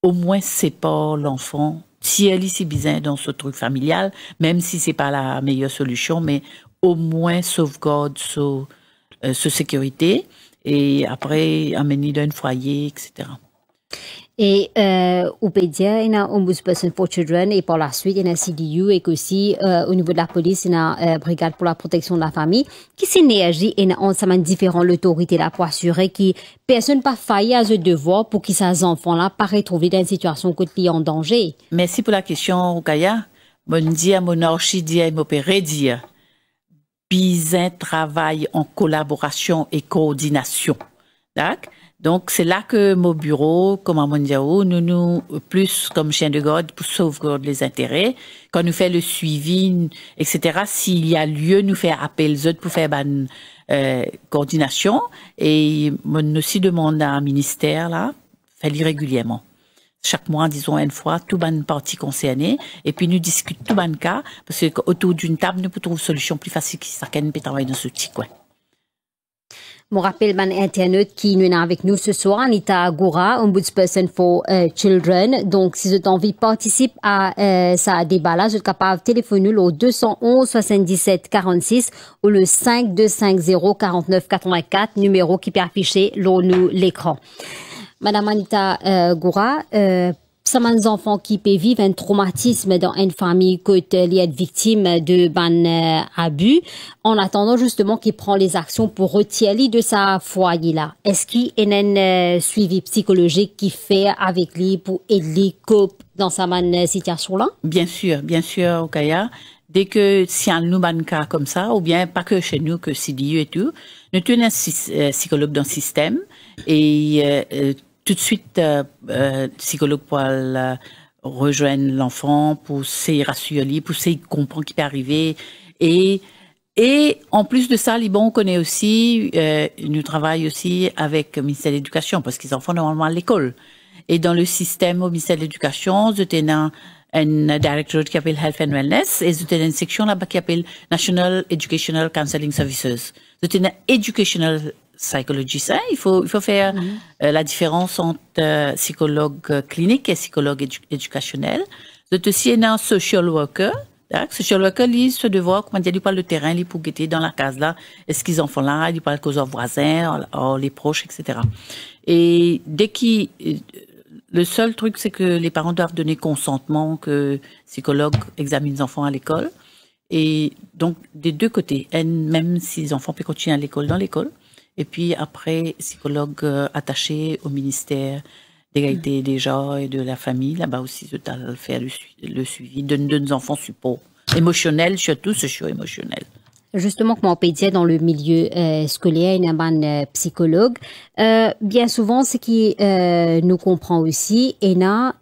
au moins sépare l'enfant, si elle est si bizarre dans ce truc familial, même si c'est pas la meilleure solution, mais au moins sauvegarde sa sécurité et après amener dans un foyer, etc. Et au PEDIA, il y a un Ombudsperson for Children et par la suite, il y a un CDU et aussi au niveau de la police, il y a une brigade pour la protection de la famille qui s'énergie et en semaine différent l'autorité là pour assurer que personne pas failli à ce devoir pour que ces enfants-là pas retrouver dans une situation quotidienne en danger. Merci pour la question, Rukaya. Mon dia, mon archidia et mon pérédia. Bizin travaille en collaboration et coordination. D'accord? Donc, c'est là que mon bureau, comme à Mondiao, nous, plus comme chien de garde pour sauvegarder les intérêts. Quand nous fait le suivi, etc., s'il y a lieu, nous fait appel pour faire une coordination. Et on aussi demande à un ministère, là, faire régulièrement. Chaque mois, disons une fois, tout ban partie concernée. Et puis, nous discutons tout ban cas, parce qu'autour d'une table, nous pouvons trouver une solution plus facile qui chacun peut travailler dans ce petit coin. Je rappelle ban internet qui nous est avec nous ce soir, Anita Goura, Ombudsperson for Children. Donc, si vous avez envie de participer à ce débat-là, vous êtes capable de téléphoner au 211 77 46 ou le 5250 49 84, numéro qui peut afficher l'écran. Madame Anita Goura, certains enfants qui peuvent vivre un traumatisme dans une famille côté liée être victime de ban abus, en attendant justement qu'il prend les actions pour retirer de sa foyer là. Est-ce qu'il y a un suivi psychologique qui fait avec lui pour aider couple dans sa situation là? Bien sûr, Okaya. Dès que si un nous ban cas comme ça, ou bien pas que chez nous, que CDU et tout, nous tenons un psychologue dans le système et tout de suite, psychologue pour rejoindre l'enfant, pour essayer de rassurer, pour essayer de comprendre ce qui peut arriver. Et en plus de ça, on connaît aussi, nous travaillons aussi avec le ministère de l'Éducation, parce qu'ils en font normalement à l'école. Et dans le système au ministère de l'Éducation, je tenais un directorate qui s'appelle Health and Wellness, et je tenais une section là-bas qui s'appelle National Educational Counseling Services. Je tenais Educational Psychology, ça, il faut faire la différence entre psychologue clinique et psychologue éducationnel. C'est aussi un social worker. Social worker, lui, se devoir, comment dire, il parle de terrain, il pour guetter dans la case là, est-ce qu'ils en font là, il parle aux voisins, les proches, etc. Et dès qu'il, le seul truc, c'est que les parents doivent donner consentement que psychologue examine les enfants à l'école. Et donc, des deux côtés, même si les enfants peuvent continuer à l'école, dans l'école. Et puis après, psychologue attaché au ministère d'égalité des genres et de la famille, là-bas aussi, je dois faire le suivi de nos enfants support émotionnel, surtout socio-émotionnel. Justement, comme on peut dire dans le milieu scolaire, il y a un psychologue. Bien souvent, ce qui nous comprend aussi, et dans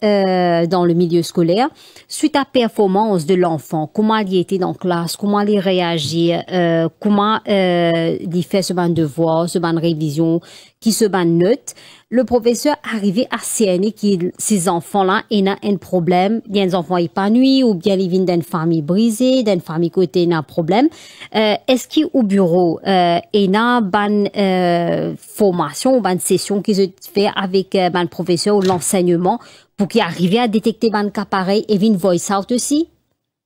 le milieu scolaire, suite à performance de l'enfant, comment il était dans la classe, comment il réagit, comment il fait ce ban de devoir, ce ban de révision, qui se ban note, le professeur arrivait à cerner que ces enfants-là, il y a un problème, il y a des enfants épanouis, ou bien ils viennent d'une famille brisée, d'une famille côté, il y a un problème. Est-ce qu'au bureau, il y a une formation ou une session qui se fait avec un professeur ou l'enseignement pour qu'il arrive à détecter un cas pareil et une voice out aussi?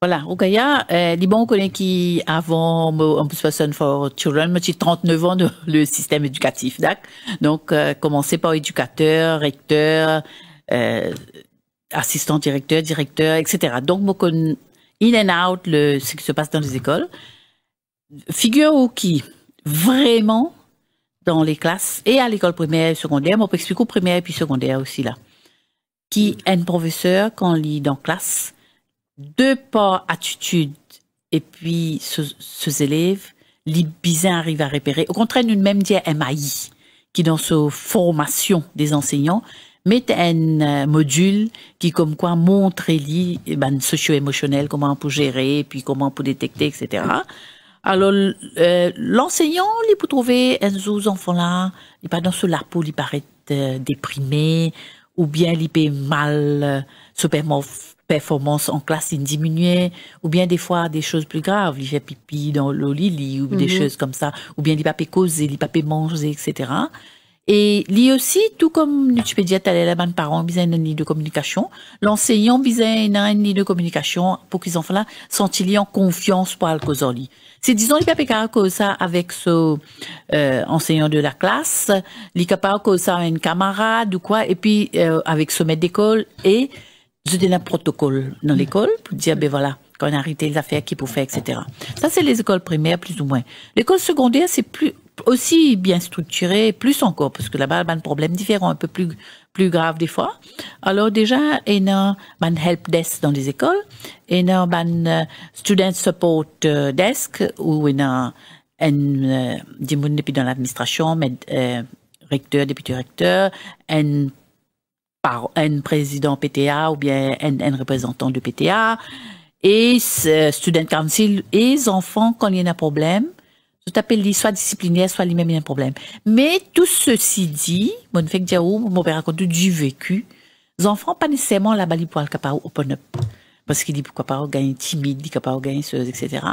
Voilà, au Gaïa, on connaît qui, avant, Ombudsperson for Children, j'ai 39 ans dans le système éducatif, d'accord? Donc, commencer par éducateur, recteur, assistant directeur, etc. Donc, moi, connais in and out ce qui se passe dans les écoles. Figure ou qui, vraiment, dans les classes, et à l'école primaire et secondaire, moi, pour expliquer au primaire et puis secondaire aussi, là. Qui est un professeur, quand il lit dans classe, de par attitude et puis ces élèves, les bizarres arrivent à repérer. Au contraire, nous même dire MAI, qui dans sa formation des enseignants, met un module qui comme quoi montre les socio-émotionnel, comment on peut gérer, puis comment on peut détecter, etc. Alors, l'enseignant, il peut trouver un enfant là, il pas dans ce lapo, il paraît déprimé, ou bien il peut mal se performance en classe il diminuait, ou bien des fois des choses plus graves, il fait pipi dans le lit, ou des choses comme ça, ou bien il pas peut causer, il pas peut manger, etc. Et lui aussi, tout comme tu peux dire, les parents ont besoin d'un nid de communication, l'enseignant besoin d'un nid de communication pour qu'ils enfants là sentent en confiance pour le causer. C'est disons il peut pas causer ça avec ce enseignant de la classe, il peut pas causer ça avec une camarade ou quoi, et puis avec ce maître d'école et je donne un protocole dans l'école pour dire, ben voilà, quand on a arrêté les affaires, qui peut faire, etc. Ça, c'est les écoles primaires, plus ou moins. L'école secondaire, c'est plus, aussi bien structuré, plus encore, parce que là-bas, il y a un problème différent, un peu plus grave des fois. Alors, déjà, il y a un help desk dans les écoles, il y a un student support desk, où il y a un, depuis dans l'administration, recteur, député recteur, un président PTA ou bien un représentant de PTA et student council et les enfants quand il y a un problème, je t'appelle soit disciplinaire, soit lui-même il y a un problème. Mais tout ceci dit, mon fait que mon père raconte du vécu, les enfants pas nécessairement la bali pour le capable open up parce qu'il dit pourquoi pas gagner timide, il capable gagner ce etc.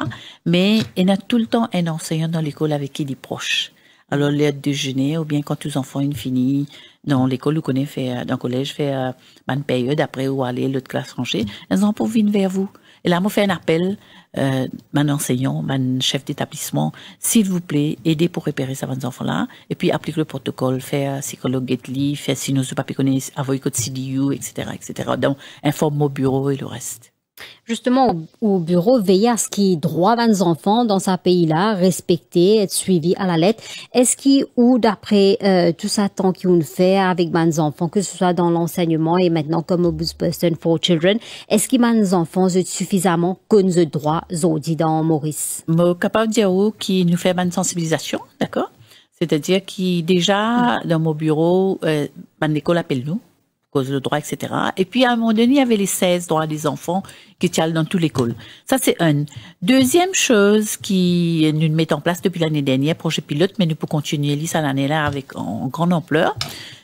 Mais il y a tout le temps un enseignant dans l'école avec qui il est proche. Alors, l'aide déjeuner, ou bien quand les enfants ont fini dans l'école, ou qu'on fait, dans le collège, fait, une période après, ou aller l'autre classe rangée, les enfants viennent vers vous. Et là, moi, fait un appel, mon enseignant, mon chef d'établissement, s'il vous plaît, aidez pour repérer ces enfants-là, et puis applique le protocole, faire psychologue Getly, faire sinon de papier connaît, avoir code CDU, etc., etc. Donc, informe au bureau et le reste. Justement, au bureau, veiller à ce qu'il y ait droit des enfants dans ce pays-là, respecter, être suivi à la lettre. Est-ce qu'il, ou d'après tout ça, tant qu'on fait avec des enfants, que ce soit dans l'enseignement et maintenant comme Ombudsperson for Children, est-ce qu'il y a des enfants suffisamment connus de droits aujourd'hui dans Maurice? Je suis capable de dire qui nous fait une sensibilisation, d'accord? C'est-à-dire qui déjà, dans mon bureau, l'école appelle nous, cause le droit, etc. Et puis, à un moment donné, il y avait les 16 droits des enfants qui étaient dans toute l'école. Ça, c'est un. Deuxième chose qui nous met en place depuis l'année dernière, projet pilote, mais nous pouvons continuer ça l'année-là avec en grande ampleur,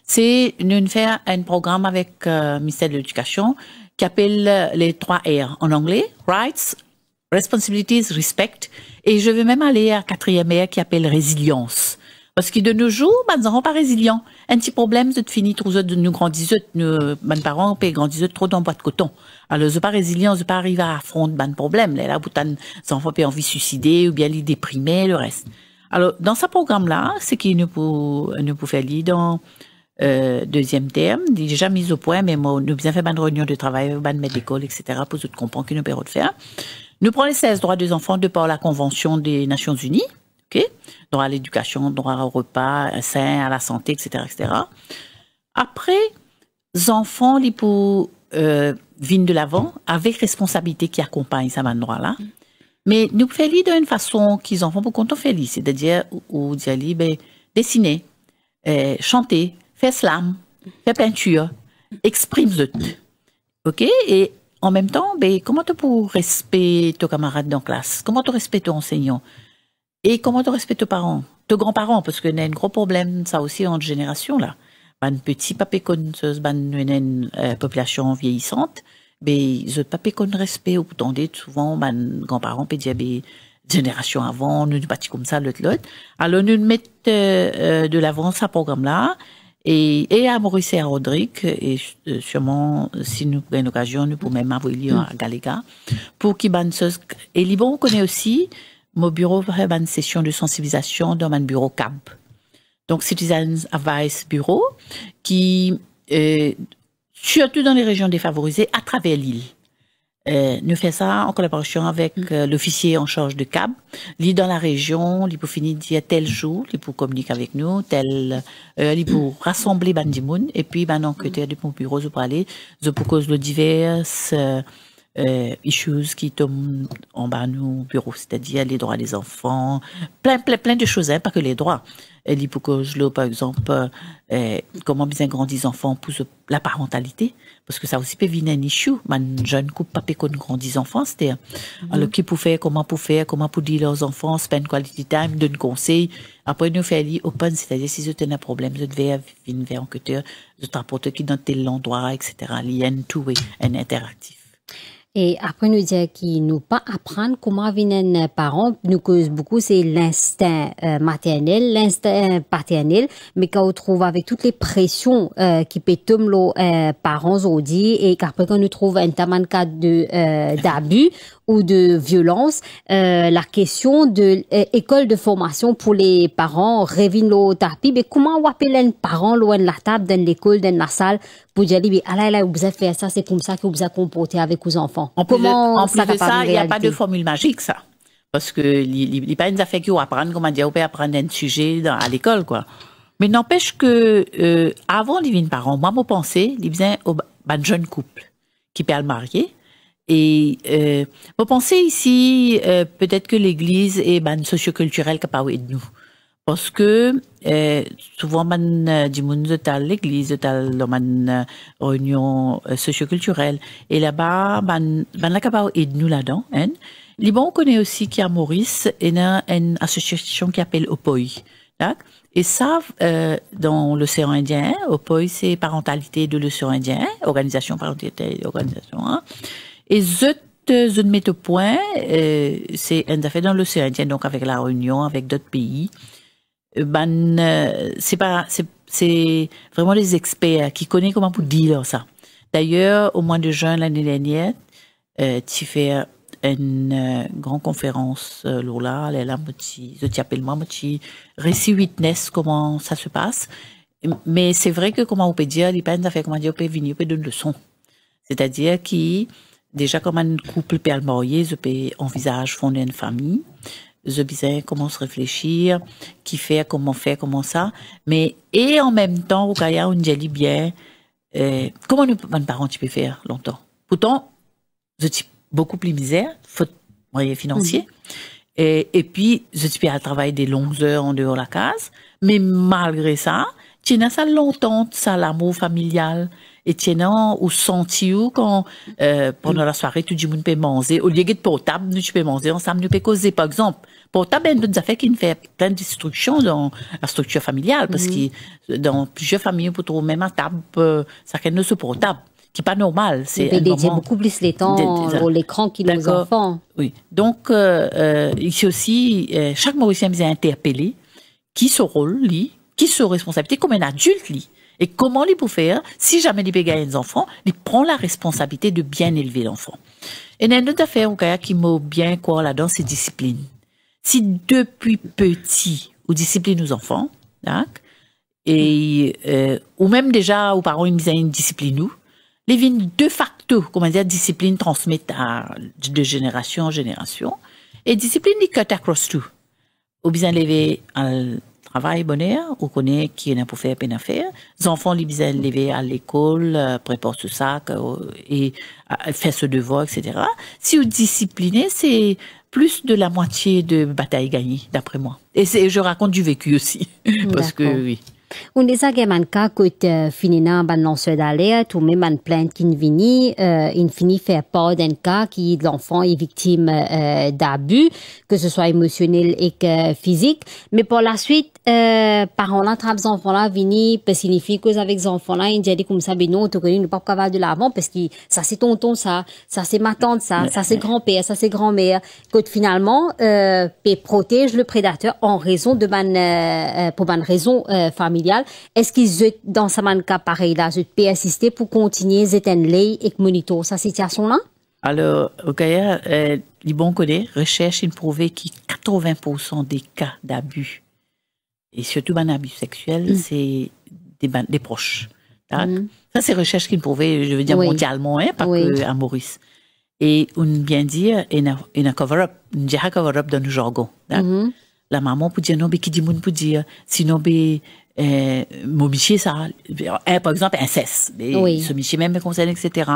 c'est nous faire un programme avec le ministère de l'Éducation qui appelle les 3 R en anglais, Rights, Responsibilities, Respect. Et je vais même aller à 4e R qui appelle Résilience. Parce que de nos jours, nous n'avons pas résilients. Un petit problème, c'est de finir, de nous grandir, nos parents peuvent grandir trop dans bois de coton. Alors, c'est pas résilient, c'est pas arriver à affronter un problème. Là, où les enfants peuvent envie de suicider, ou bien les déprimer, le reste. Alors, dans ce programme-là, c'est qu'il nous peut faire lire dans, deuxième terme, déjà mis au point, mais moi, nous avons fait une réunion de travail, une maître d'école, etc., pour tout comprendre qu'il nous permet de faire. Nous prenons les 16 droits des enfants de par la Convention des Nations Unies. OK? Droit à l'éducation, droit au repas, sain, à la santé, etc., etc. Après, les enfants, ils peuvent venir de l'avant avec responsabilité qui accompagne ça, droit-là. Mais nous faisons d'une façon qu'ils en font pour qu'on fait, c'est-à-dire, ou dire, dessiner, chanter, faire slam, faire peinture, exprime de tout. OK? Et en même temps, comment tu peux respecter tes camarades dans la classe? Comment tu respectes ton enseignant? Et comment tu respectes tes parents, tes grands-parents, parce qu'il y a un gros problème, ça aussi, entre générations, là. Ban petit papé conne, une population vieillissante, ils pas conne respect, ou pourtant, souvent, ban grands-parents, peut dire, génération avant, nous pas comme ça, l'autre. Alors, nous mettons de l'avant ce programme-là, et à Maurice et à Rodrigue, et sûrement, si nous avons l'occasion, nous pouvons même envoyer à Galega, pour qu'ils ban et Liban, on connaît aussi, mon bureau fait une session de sensibilisation dans mon bureau CAB. Donc, Citizens Advice Bureau, qui, surtout dans les régions défavorisées, à travers l'île. Nous faisons ça en collaboration avec l'officier en charge de CAB. Lui, dans la région, il peut finir dire tel jour, il peut communiquer avec nous, il peut rassembler Bandimoun, et puis, enquêteur de mon bureau, je peux aller, je peux cause de diverses, issues qui tombent en bas de nos bureaux, c'est-à-dire les droits des enfants, plein de choses, pas que les droits. L'hypocause, par exemple, comment bien grandir les enfants pour la parentalité, parce que ça aussi peut venir un issue. Man jeune couple pas qu'on grandit les enfants, c'est-à-dire, alors qui pour faire, comment pour dire leurs enfants, spend quality time, donne conseil. Après, nous faire open, c'est-à-dire si vous avez un problème, vous devez venir vers un côté, de t'apporter qui dans tel endroit, etc. Il y a un two-way, un interactif. Et après, nous dire qu'il nous pas apprendre comment viennent les parents, nous cause beaucoup, c'est l'instinct maternel, l'instinct paternel, mais qu'on trouve avec toutes les pressions qui peut tomber les parents aujourd'hui, et qu'après qu'on nous trouve un cas d'abus ou de violence, la question de école de formation pour les parents revient au tapis, mais comment on appelle un parent loin de la table, dans l'école, dans la salle, pour dire, là, vous avez fait ça, c'est comme ça que vous avez comporté avec vos enfants. En plus de ça, il n'y a pas de formule magique, ça. Parce que, il n'y a pas une affaire qui va apprendre, comment dire, on peut apprendre un sujet à l'école, quoi. Mais n'empêche que, avant les parents, moi, je pensais, il y a un jeune couple qui peut le marier. Et, je pensais ici, peut-être que l'église est une socioculturelle capable de nous. Parce que, souvent, du monde de l'église, de une réunion socioculturelle. Et là-bas, la capable de nous là-dedans, hein. Liban, on connaît aussi qu'il y a Maurice, et une association qui s'appelle OPOI. Et ça, dans l'océan Indien, OPOI, c'est parentalité de l'océan Indien, organisation parentalité, organisation, hein. Et je mets au point, c'est une affaire dans l'océan Indien, donc avec la Réunion, avec d'autres pays. c'est vraiment les experts qui connaissent comment pour dire ça. D'ailleurs, au mois de juin l'année dernière, tu fais une grande conférence là, je t'appelle moi, tu récit witness comment ça se passe. Mais c'est vrai que comment on peut dire, les parents fait comment dire, on peut venir, on peut donner une leçon. C'est-à-dire qui déjà comme un couple peut marier, je peux envisager fonder une famille. Je disais comment se réfléchir, qui fait, comment faire, comment ça. Mais, et en même temps, au Kaya, on dit bien, comment un parent tu peux faire longtemps? Pourtant, je suis beaucoup plus misère, faute moyens financiers. Et puis, je suis à travailler des longues heures en dehors de la case. Mais malgré ça, tu as ça longtemps, ça l'amour familial. Et tiens, ou senti où quand pendant la soirée tout le monde peut manger au lieu de portable nous tu peux manger ensemble nous peut causer par exemple portable une autre affaire qui nous fait plein de destruction dans la structure familiale parce que dans plusieurs familles pour trouver même à table ça ne se portable qui est pas normal c'est un moment beaucoup plus les temps pour l'écran qui nos enfants oui donc ici aussi chaque Mauricien est interpellé qui se rôle lui qui se responsabilité comme un adulte lui. Et comment il peut faire, si jamais il peut gagner des enfants, il prend la responsabilité de bien élever l'enfant. Et il y a une autre affaire qui m'a bien quoi là-dedans, c'est discipline. Si depuis petit, on discipline nos enfants, et ou même déjà aux parents ils ont une discipline nous, les vignes de facto, comment dire, discipline transmettent de génération en génération, et discipline il cut across tout. Ou bien lever travail, bonheur, on connaît qui en a pour faire peine à faire. Les enfants, ils sont élevés à l'école, préparent ce sac et faire ce devoir, etc. Si vous disciplinez, c'est plus de la moitié de bataille gagnée, d'après moi. Et je raconte du vécu aussi. Parce que, oui. On des cas que finina ban lanceur d'alerte ou même ban plainte qui finit faire part d'un cas qui l'enfant est victime d'abus que ce soit émotionnel et que physique mais pour la suite parents là trappe les enfants là vini peut signifier que avec les enfants là ils disent comme ça ben non tu connais nous pas capable de l'avant parce que ça c'est tonton ça c'est ma tante ça c'est grand-père ça c'est grand-mère que finalement protège le prédateur en raison de pour ban raison familiale. Est-ce qu'ils dans ce cas pareil là, je peux assister pour continuer cette année et monitorer sa situation là? Alors, ok, les bons connaissent recherche ils prouvé que 80% des cas d'abus et surtout d'un abus sexuel, c'est des proches. Ça c'est recherche qui prouvé, je veux dire mondialement, pas que à Maurice. Et on bien dire, il y a cover-up, il y a cover-up dans le jargon. La maman peut dire non, mais qui dit moun peut dire, sinon mon michier ça par exemple inceste ce michier même me concerne etc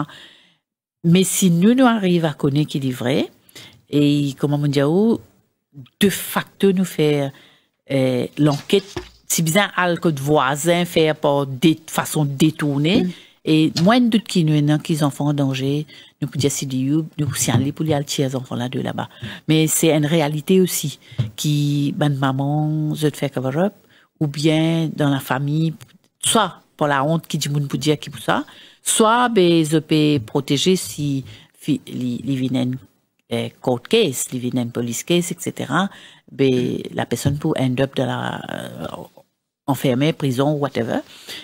mais si nous arrivons à connaître qu'il est vrai et comment on dit de facto nous faire l'enquête si bien à que de voisins faire par des façons détournées et moins de doute qu'il y a qui enfants en danger nous pouvons dire si nous signaler pour les altiers enfants là de là-bas mais c'est une réalité aussi qui ben maman je te fais cover up ou bien dans la famille, soit pour la honte qui dit moun pour dire qui pour ça, soit je peux protéger si les viennent court case, les viennent police case, etc. La personne peut end up dans la enfermée, prison, whatever.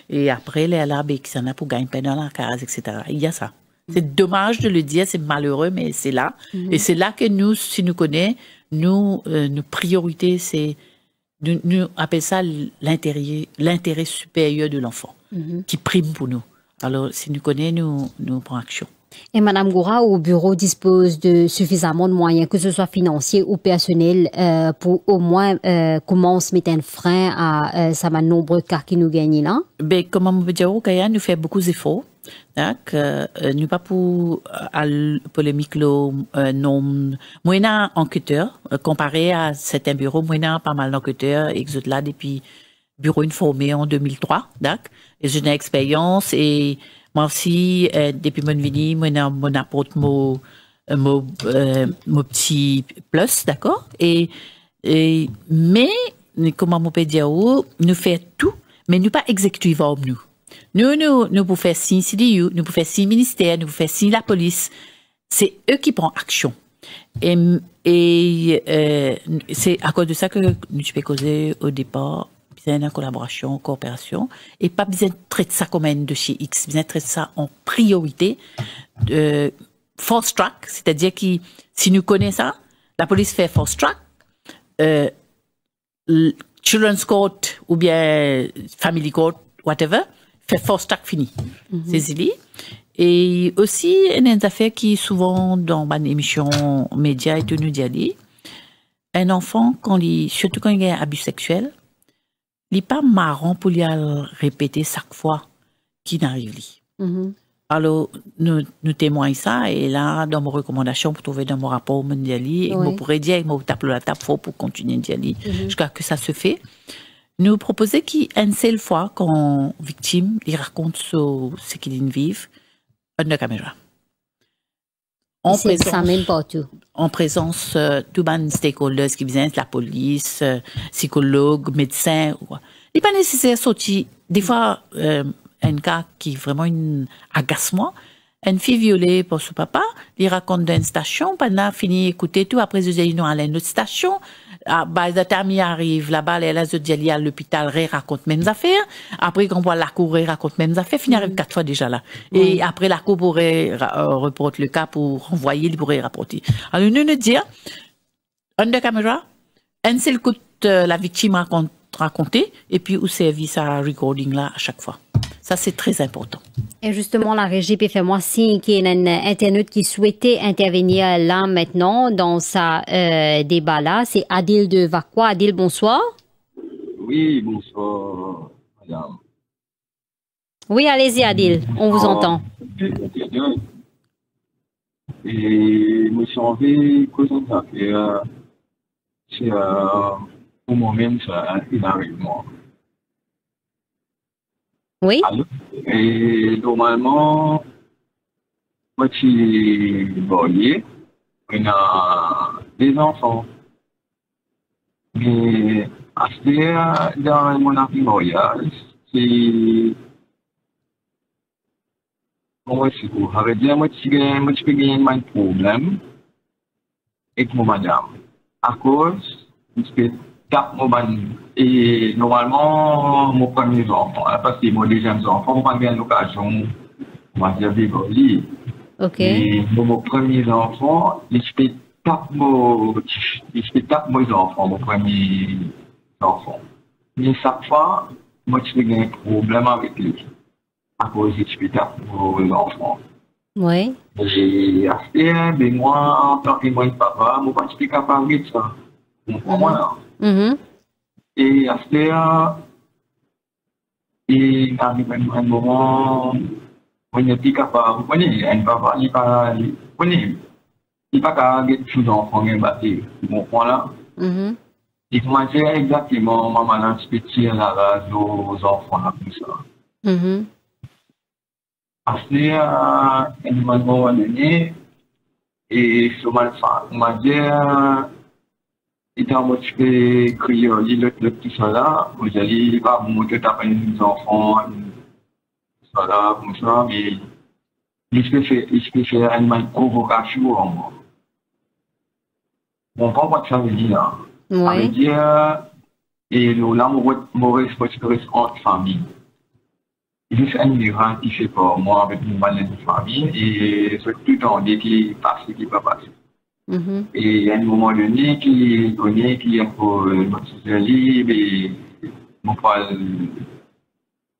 Et après, elle est là, qui s'en a pour gagner peine dans la case, etc. Il y a ça. C'est dommage de le dire, c'est malheureux, mais c'est là. Et c'est là que nous, si nous connaissons, nos priorités, c'est nous appelons ça l'intérêt supérieur de l'enfant, qui prime pour nous. Alors, si nous connaissons, nous prenons action. Et Madame Goura, au bureau dispose de suffisamment de moyens, que ce soit financiers ou personnels, pour au moins commencer à mettre un frein à ça va nombreux cas qui nous gagnent là? Comme on peut dire, au Kaya, nous fait beaucoup d'efforts. Nous pas pour polémique non moyen enquêteur comparé à certains bureaux moyen pas mal d'enquêteurs et là depuis bureau informé en 2003 et j'ai une expérience et moi aussi depuis mon vini mon apporte mon petit plus d'accord et mais comment on peut dire nous fait tout mais nous pas exécuter nous nous pouvons faire signe CDU, nous pouvons faire signe ministère, nous pouvons faire signe la police. C'est eux qui prennent action. Et c'est à cause de ça que nous peux causer au départ, besoin de collaboration, coopération, et pas besoin de traiter ça comme un dossier X, besoin de traiter ça en priorité. Force track, c'est-à-dire que si nous connaissons ça, la police fait force track, children's court ou bien family court, whatever, fait force track fini. C'est Zili. Et aussi, il y a une affaire qui souvent dans une émission média et nous dit, un enfant, surtout quand il y a un abus sexuel, il n'est pas marrant pour lui répéter chaque fois qu'il n'arrive. Alors, nous témoignons ça, et là, dans mes recommandations, pour trouver dans mon rapport mondial, et je pourrais dire, je tape la table fort pour continuer d'y jusqu'à que ça se fait. Nous proposons qu'une seule fois, quand victime, il raconte ce qu'il vit, under caméra. En présence de les stakeholders qui viennent, la police, psychologue, médecin. Il n'est pas nécessaire de sortir. Des fois, un cas qui est vraiment un agacement, une fille violée par son papa, il raconte d'une station, pendant fini d'écouter tout, après ils ont allé à une autre station. By the time il arrive là-bas, elle a dit à l'hôpital, raconte mêmes affaires. Après, quand on voit la cour, raconte mêmes affaires. Fini arrive 4 fois déjà là. Et après, la cour pourrait reporter le cas pour renvoyer, il pourrait rapporter. Alors, nous dire, under camera, un seul coup, la victime raconter, et puis, au service à recording là, à chaque fois. Ça, c'est très important. Et justement, la régie peut faire moi signe qu'il y a un internaute qui souhaitait intervenir là maintenant dans sa débat là. C'est Adil de Vacqua. Adil, bonsoir. Oui, bonsoir, madame. Oui, allez-y, Adil. On vous entend. Et je suis envie cause de ça. C'est pour moi-même, c'est un règlement. Oui. Et normalement, moi, je suis bornier. On a des enfants. Mais à ce moment dans mon mariage, c'est. Moi, je suis pour. Ça veut dire, moi, je peux gagner un problème avec mon madame. À cause, je peux. Et normalement, mon premier enfant, parce que mon deuxième enfant, on va bien l'occasion, on va dire vivre. Ok. Et mon premier enfant, je peux taper mes enfants, mon premier enfant. Mais chaque fois, moi, je peux un problème avec lui. À cause de je peux taper mes enfants. Oui. Et après, moi, en tant que moi, papa, je ne suis pas capable de ça. Voilà. Et après, il arrive un moment où il n'est plus capable. Vous connaissez, un papa, il n'est pas capable de tout enfant battu. Bon, voilà. Il m'a dit exactement, maman, je peux tirer la race aux enfants, tout ça. Après, un moment donné, et ce m'a dit, étant motivé, crier, tout ça là, vous allez pas vous montrer taper les enfants, ça là, comme ça, mais il peut faire une provocation en moi. On comprend pas ça veut dire là. Ça veut dire, et là, mon responsabilité entre famille. Juste un migrant qui fait pour moi avec une malade de famille, et c'est tout en dit qui passe, qui va passer. Et à un moment donné, qui connaît, qui est pour notre libre, et mon frère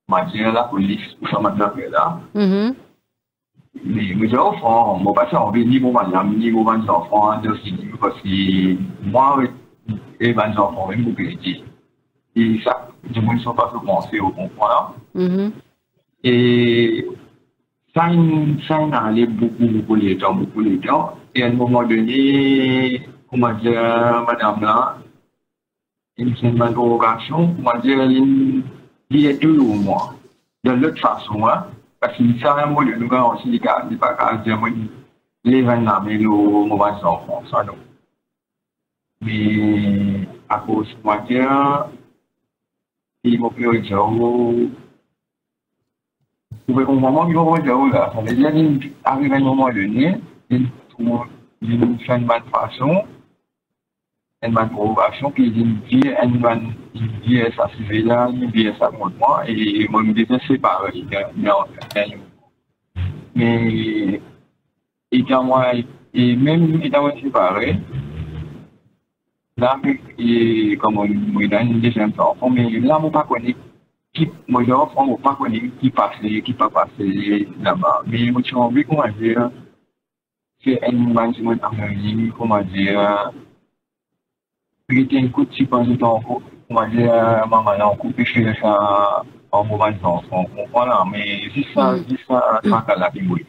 m'a dit la police, pour ça maintenant là. Mais mes enfants, mon passé, on veut ni mon madame, ni mon enfants, parce que moi, et mes enfants, ils m'ont dit. Et ça, du moins, ils ne sont pas commencés au comprendre. Et ça a allé beaucoup les temps. Et à un moment donné, on m'a dit, madame là, il fait une interrogation, on m'a dit, il est toujours moi. De l'autre façon, parce qu'il savait un mot de nous, aussi, il n'est pas qu'à dire, les gens là, mais nos mauvais enfants, ça non. Mais à cause de moi, il m'a pris dire, au moment où il va là, ça veut dire qu'il arrive à un moment donné, d'une bonne façon, une bonne provocation, puis une vie, ça se fait là, une vie, ça contre moi, et moi, je me disais, c'est pareil, mais, et même étant séparé, là, comme on a une deuxième enfant, mais là, on ne pas connaître qui, moi, on ne pas connaître qui passe là-bas. Mais moi, j'ai envie, comment dire, c'est un moment qui m'a amené, comment dire, il était un coup de petit de temps, comment dire, maman, on coupe ça en moment d'enfant. Voilà, mais c'est ça, ça, là, oui.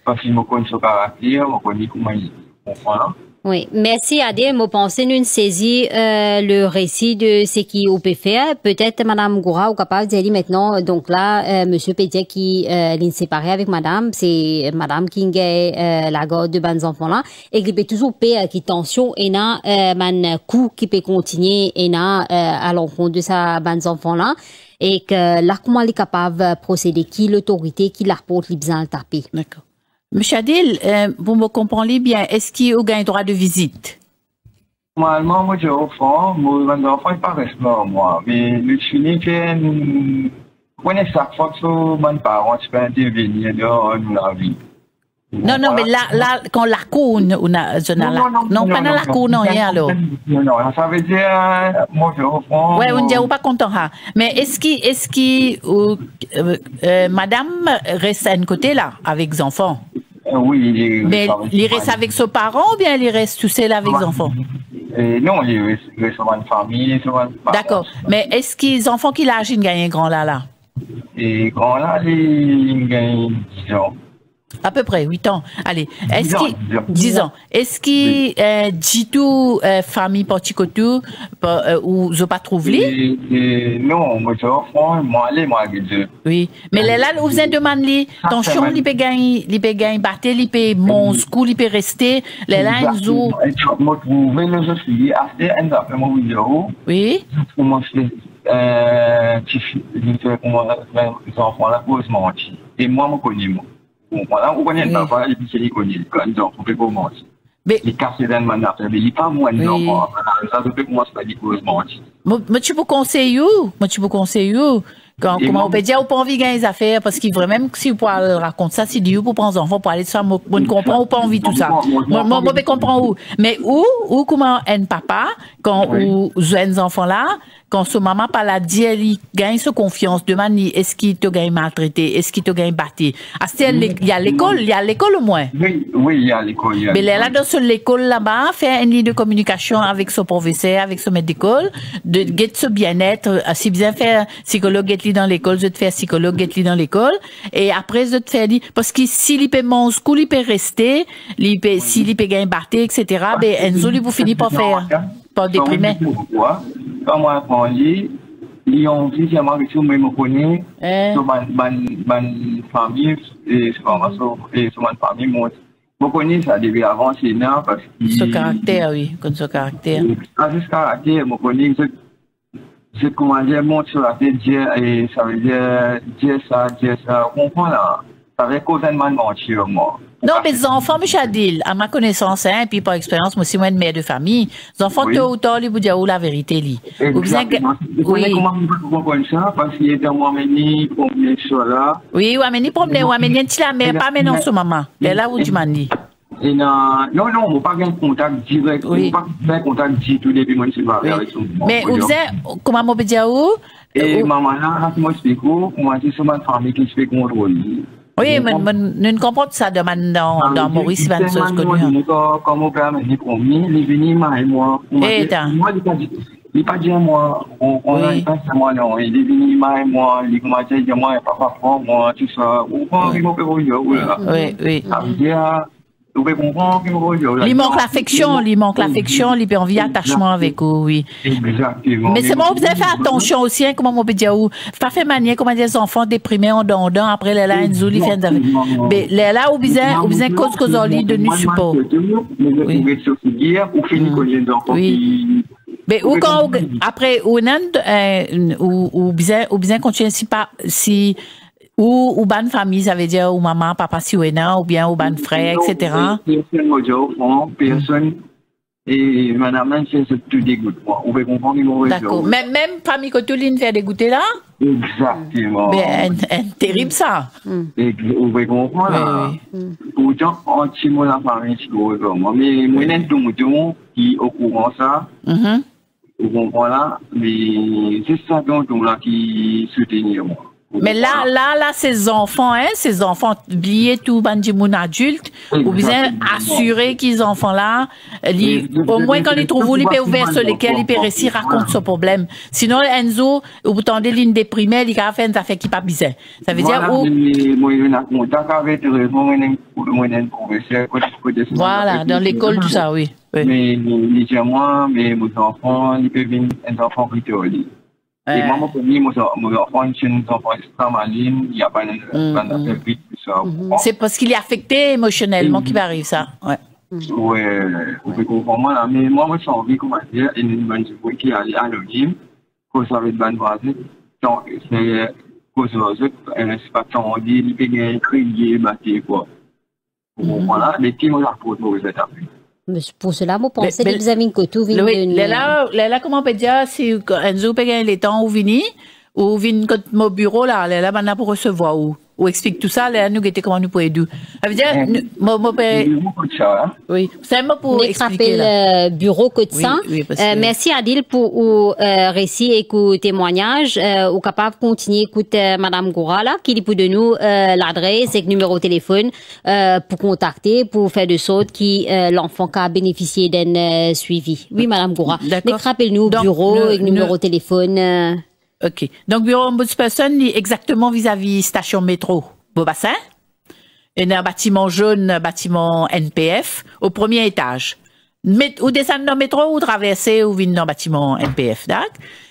Parce que je connais son caractère, je connais comment il comprend. Oui, merci Adil. Je pense que nous saisissons le récit de ce qui peut faire. Peut-être Madame Goura est capable de dire maintenant. Donc là, Monsieur Pédier qui est séparé avec Madame, c'est Madame qui est la garde de bons enfants là, et qui peut toujours payer qui tension et n'a man coup qui peut continuer et n'a à l'encontre de sa bons enfants là, et que là comment elle est capable de procéder, qui l'autorité qui la reporte les besoins tapés. D'accord. Monsieur Adil, vous me comprenez bien, est-ce qu'il y a un droit de visite? Normalement, moi, j'ai enfant, mon enfant n'est pas resté moi, mais le Chili fait connaît chaque fois que mon parent peut intervenir dans la vie. Non, non, mais là, quand la cour, non, pas dans la cour, non, rien alors. Non, ça veut dire, moi, j'ai enfant. Ouais, on ne dit pas content, mais est-ce que madame reste à un côté là, avec les enfants? Oui, mais il reste avec ses parents ou bien il reste tout seul avec les enfants? Non, il reste avec une famille. D'accord, mais est-ce que les enfants qui l'âge, ils gagnent grand là? Et grand là, ils gagnent 10 ans. À peu près 8 ans. Allez, est-ce qu'il 10 ans. Est-ce qu'il dit tout famille Porticotou ou je pas trouvé? Non, moi je enfant, moi Dieu. Oui, mais là vous avez demandé attention, il peut gagner battre, il peut monscou, il peut rester, là ils ont moi trouver le je suis assez un après mon vidéo. Oui. Comment c'est comment les enfants là pose mentir. Et moi me connais moi. Voilà, on connaît pas, et puis c'est les connus, quand ils ont fait comment. Mais les casser dans le mandat, mais il pas moins non, ça peut commencer par des causes mentir. Mais tu peux conseiller où? Comment on peut dire, on pas envie de gagner des affaires, parce qu'il vraiment, même si vous pouvez raconter ça, si Dieu pour prendre les enfants pour aller de ça, moi, je comprends ou pas envie de tout ça. Moi, je comprends où. Mais où, comment un papa, quand, ou, jeunes enfants là, quand ce maman pas la dit, il gagne sa confiance, demande, est-ce qu'il te gagne maltraité, est-ce qu'il te gagne battu? Il y a l'école au moins. Oui, il y a l'école. Mais là, dans l'école là-bas, faire une ligne de communication avec son professeur, avec son maître d'école, de get ce bien-être, si bien faire psychologue, get dans l'école, je te fais psychologue, get dans l'école, et après, je te fais dire, parce que s'il y peut manger, il peut rester, s'il y peut gagner battu, etc., ben, Enzo, il vous finit par faire, par déprimer. Quand moi, ils ont dit que moi, je me connais, sur ma famille, et sur ma famille, moi, je connais ça depuis avant, c'est là, parce que. Ce caractère, oui, comme ce caractère. Ce caractère, je connais, je comment dire, monte sur la tête, et ça veut dire ça, on comprend là. Ça veut causer un mal mentir, moi. Non, mais les enfants, M. Adil, à ma connaissance, hein, puis par expérience, moi aussi, moi, une mère de famille, les enfants, tôt ou tard, ils vous disent la vérité, li. Oui. Comment vous comprenez ça? Parce qu'il est dans mon menu, promener sur là. Oui, ou amener promener, ou amener la mère, pas maintenant son maman. Et là, où tu m'as dit? Non, on n'a pas de contact direct. Oui. On n'a pas de contact direct tout depuis moi, c'est avec son maman. Mais vous êtes, comment on peut dire où? Et maman, là, moi, explique où, moi, c'est sur ma famille qui se fait contrôler. Oui, mais nous ne comprenons pas ça dans Maurice Van Sos connu. Comme mon père m'a dit pour moi, il est venu, moi. Moi, il pas dit moi, on n'a pas dit moi, non. Il est venu, moi, il m'a dit, moi, papa, moi, tout ça. On prend, il m'a fait oui. Ça veut dire, il manque l'affection, il peut envie d'attachement avec vous, oui. Exactement. Mais c'est bon, vous avez fait attention aussi, hein, comment on peut dire, pas fait manière, comment des enfants déprimés en dents, après les là, ils fait mais les là, ou bien cause de nous support. Oui. Mais ou quand, après, ou bien continuer si Ou ban famille, ça veut dire ou maman, papa Siwena, ou bien ou ban frère, etc. Personne, et madame, c'est tout dégoûte. Vous pouvez comprendre mon réseau. D'accord. Même famille Cotoline fait dégoûter là? Exactement. Mais terrible ça. Et vous pouvez comprendre. Pourtant, anti-moi la famille, c'est vraiment. Mais moi, j'ai tout le monde qui est au courant ça. Vous comprenez là? Mais c'est ça donc là qui soutient moi. Mais là, ces enfants, oubliez tout, bandimoun adulte, ou bien assurer qu'ils enfants là, au moins quand ils trouvent, ils peuvent ouvrir sur lesquels ils peuvent réussir à raconter ce problème. Sinon, Enzo, vous tendez l'une déprimée, il a fait une affaire qui pas bizarre. Ça veut dire voilà, dans l'école, tout ça, oui. Mais moi, mes enfants, ils peuvent être un enfant rituel. Et moi, mon enfant, c'est un enfant extrêmement il n'y a pas d'affaire vite, ça. C'est parce qu'il est affecté émotionnellement qu'il arrive ça. Ouais. Ouais, vous pouvez comprendre. Mais moi, j'ai envie, comment dire, une bonne chose qui est anonyme, que ça va être bonne base. Donc, c'est cause aux autres, c'est pas tant on dit, il peut y crier, battre, quoi. Voilà, les petits mots pour cette affaire. Pour cela, moi, pensez que les amis Kotou viennent là, comment on peut dire, si Enzo peut gagner les temps ou vini, ou vini contre mon bureau, là, maintenant pour recevoir, ou explique tout ça, là, nous, comment nous pouvons aider. Ça veut dire, oui, c'est un mot pour expliquer, là. Bureau Côte-Saint. Merci, Adil, pour récit et pour témoignage, ou capable de continuer écouter Madame Goura, là, qui dit pour de nous, l'adresse et le numéro de téléphone, pour contacter, pour faire de sorte que l'enfant a bénéficié d'un suivi. Oui, Madame Goura. D'accord. Rappelez-nous, bureau et numéro de téléphone, OK. Donc, bureau ombudsperson, exactement vis-à-vis station métro Beaubassin. Et un bâtiment jaune, bâtiment NPF, au premier étage. Ou descendre dans le métro, ou traverser, ou venir dans le bâtiment NPF, d'accord?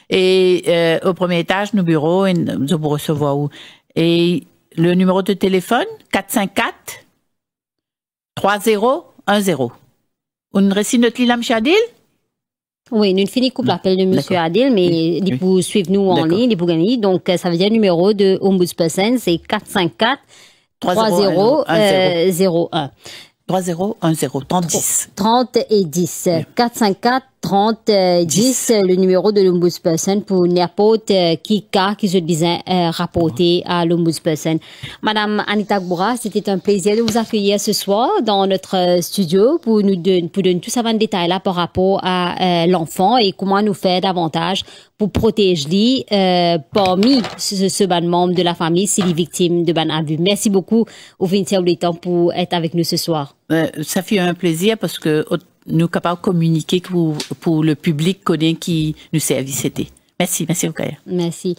Et, au premier étage, nos bureaux, nous pour recevoir où. Et le numéro de téléphone, 454-3010. On récite notre lit là, M. Adil? Oui, nous finissons l'appel de M. Adil, mais il peut suivre nous en ligne, il peut gagner. Donc, ça veut dire le numéro de Ombudsperson, c'est 454 3001. 3010, 3010. 30 et 10. 454 30 10, le numéro de l'Ombudsperson pour n'importe qui se disait rapporter à l'Ombudsperson. Madame Anita Goura, c'était un plaisir de vous accueillir ce soir dans notre studio pour nous donner tout ça de détails là par rapport à l'enfant et comment nous faire davantage pour protéger lui parmi ce ban membre de la famille si les victimes de ban abus. Merci beaucoup au 20e temps pour être avec nous ce soir. Ça fait un plaisir parce que nous capables de communiquer pour le public connaît qui nous servit c'était. Merci Okaya. Merci.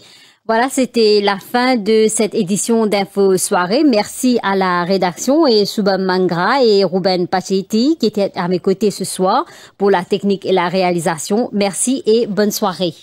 Voilà, c'était la fin de cette édition d'Info Soirée. Merci à la rédaction et Souba Mangra et Ruben Pachetti qui étaient à mes côtés ce soir pour la technique et la réalisation. Merci et bonne soirée.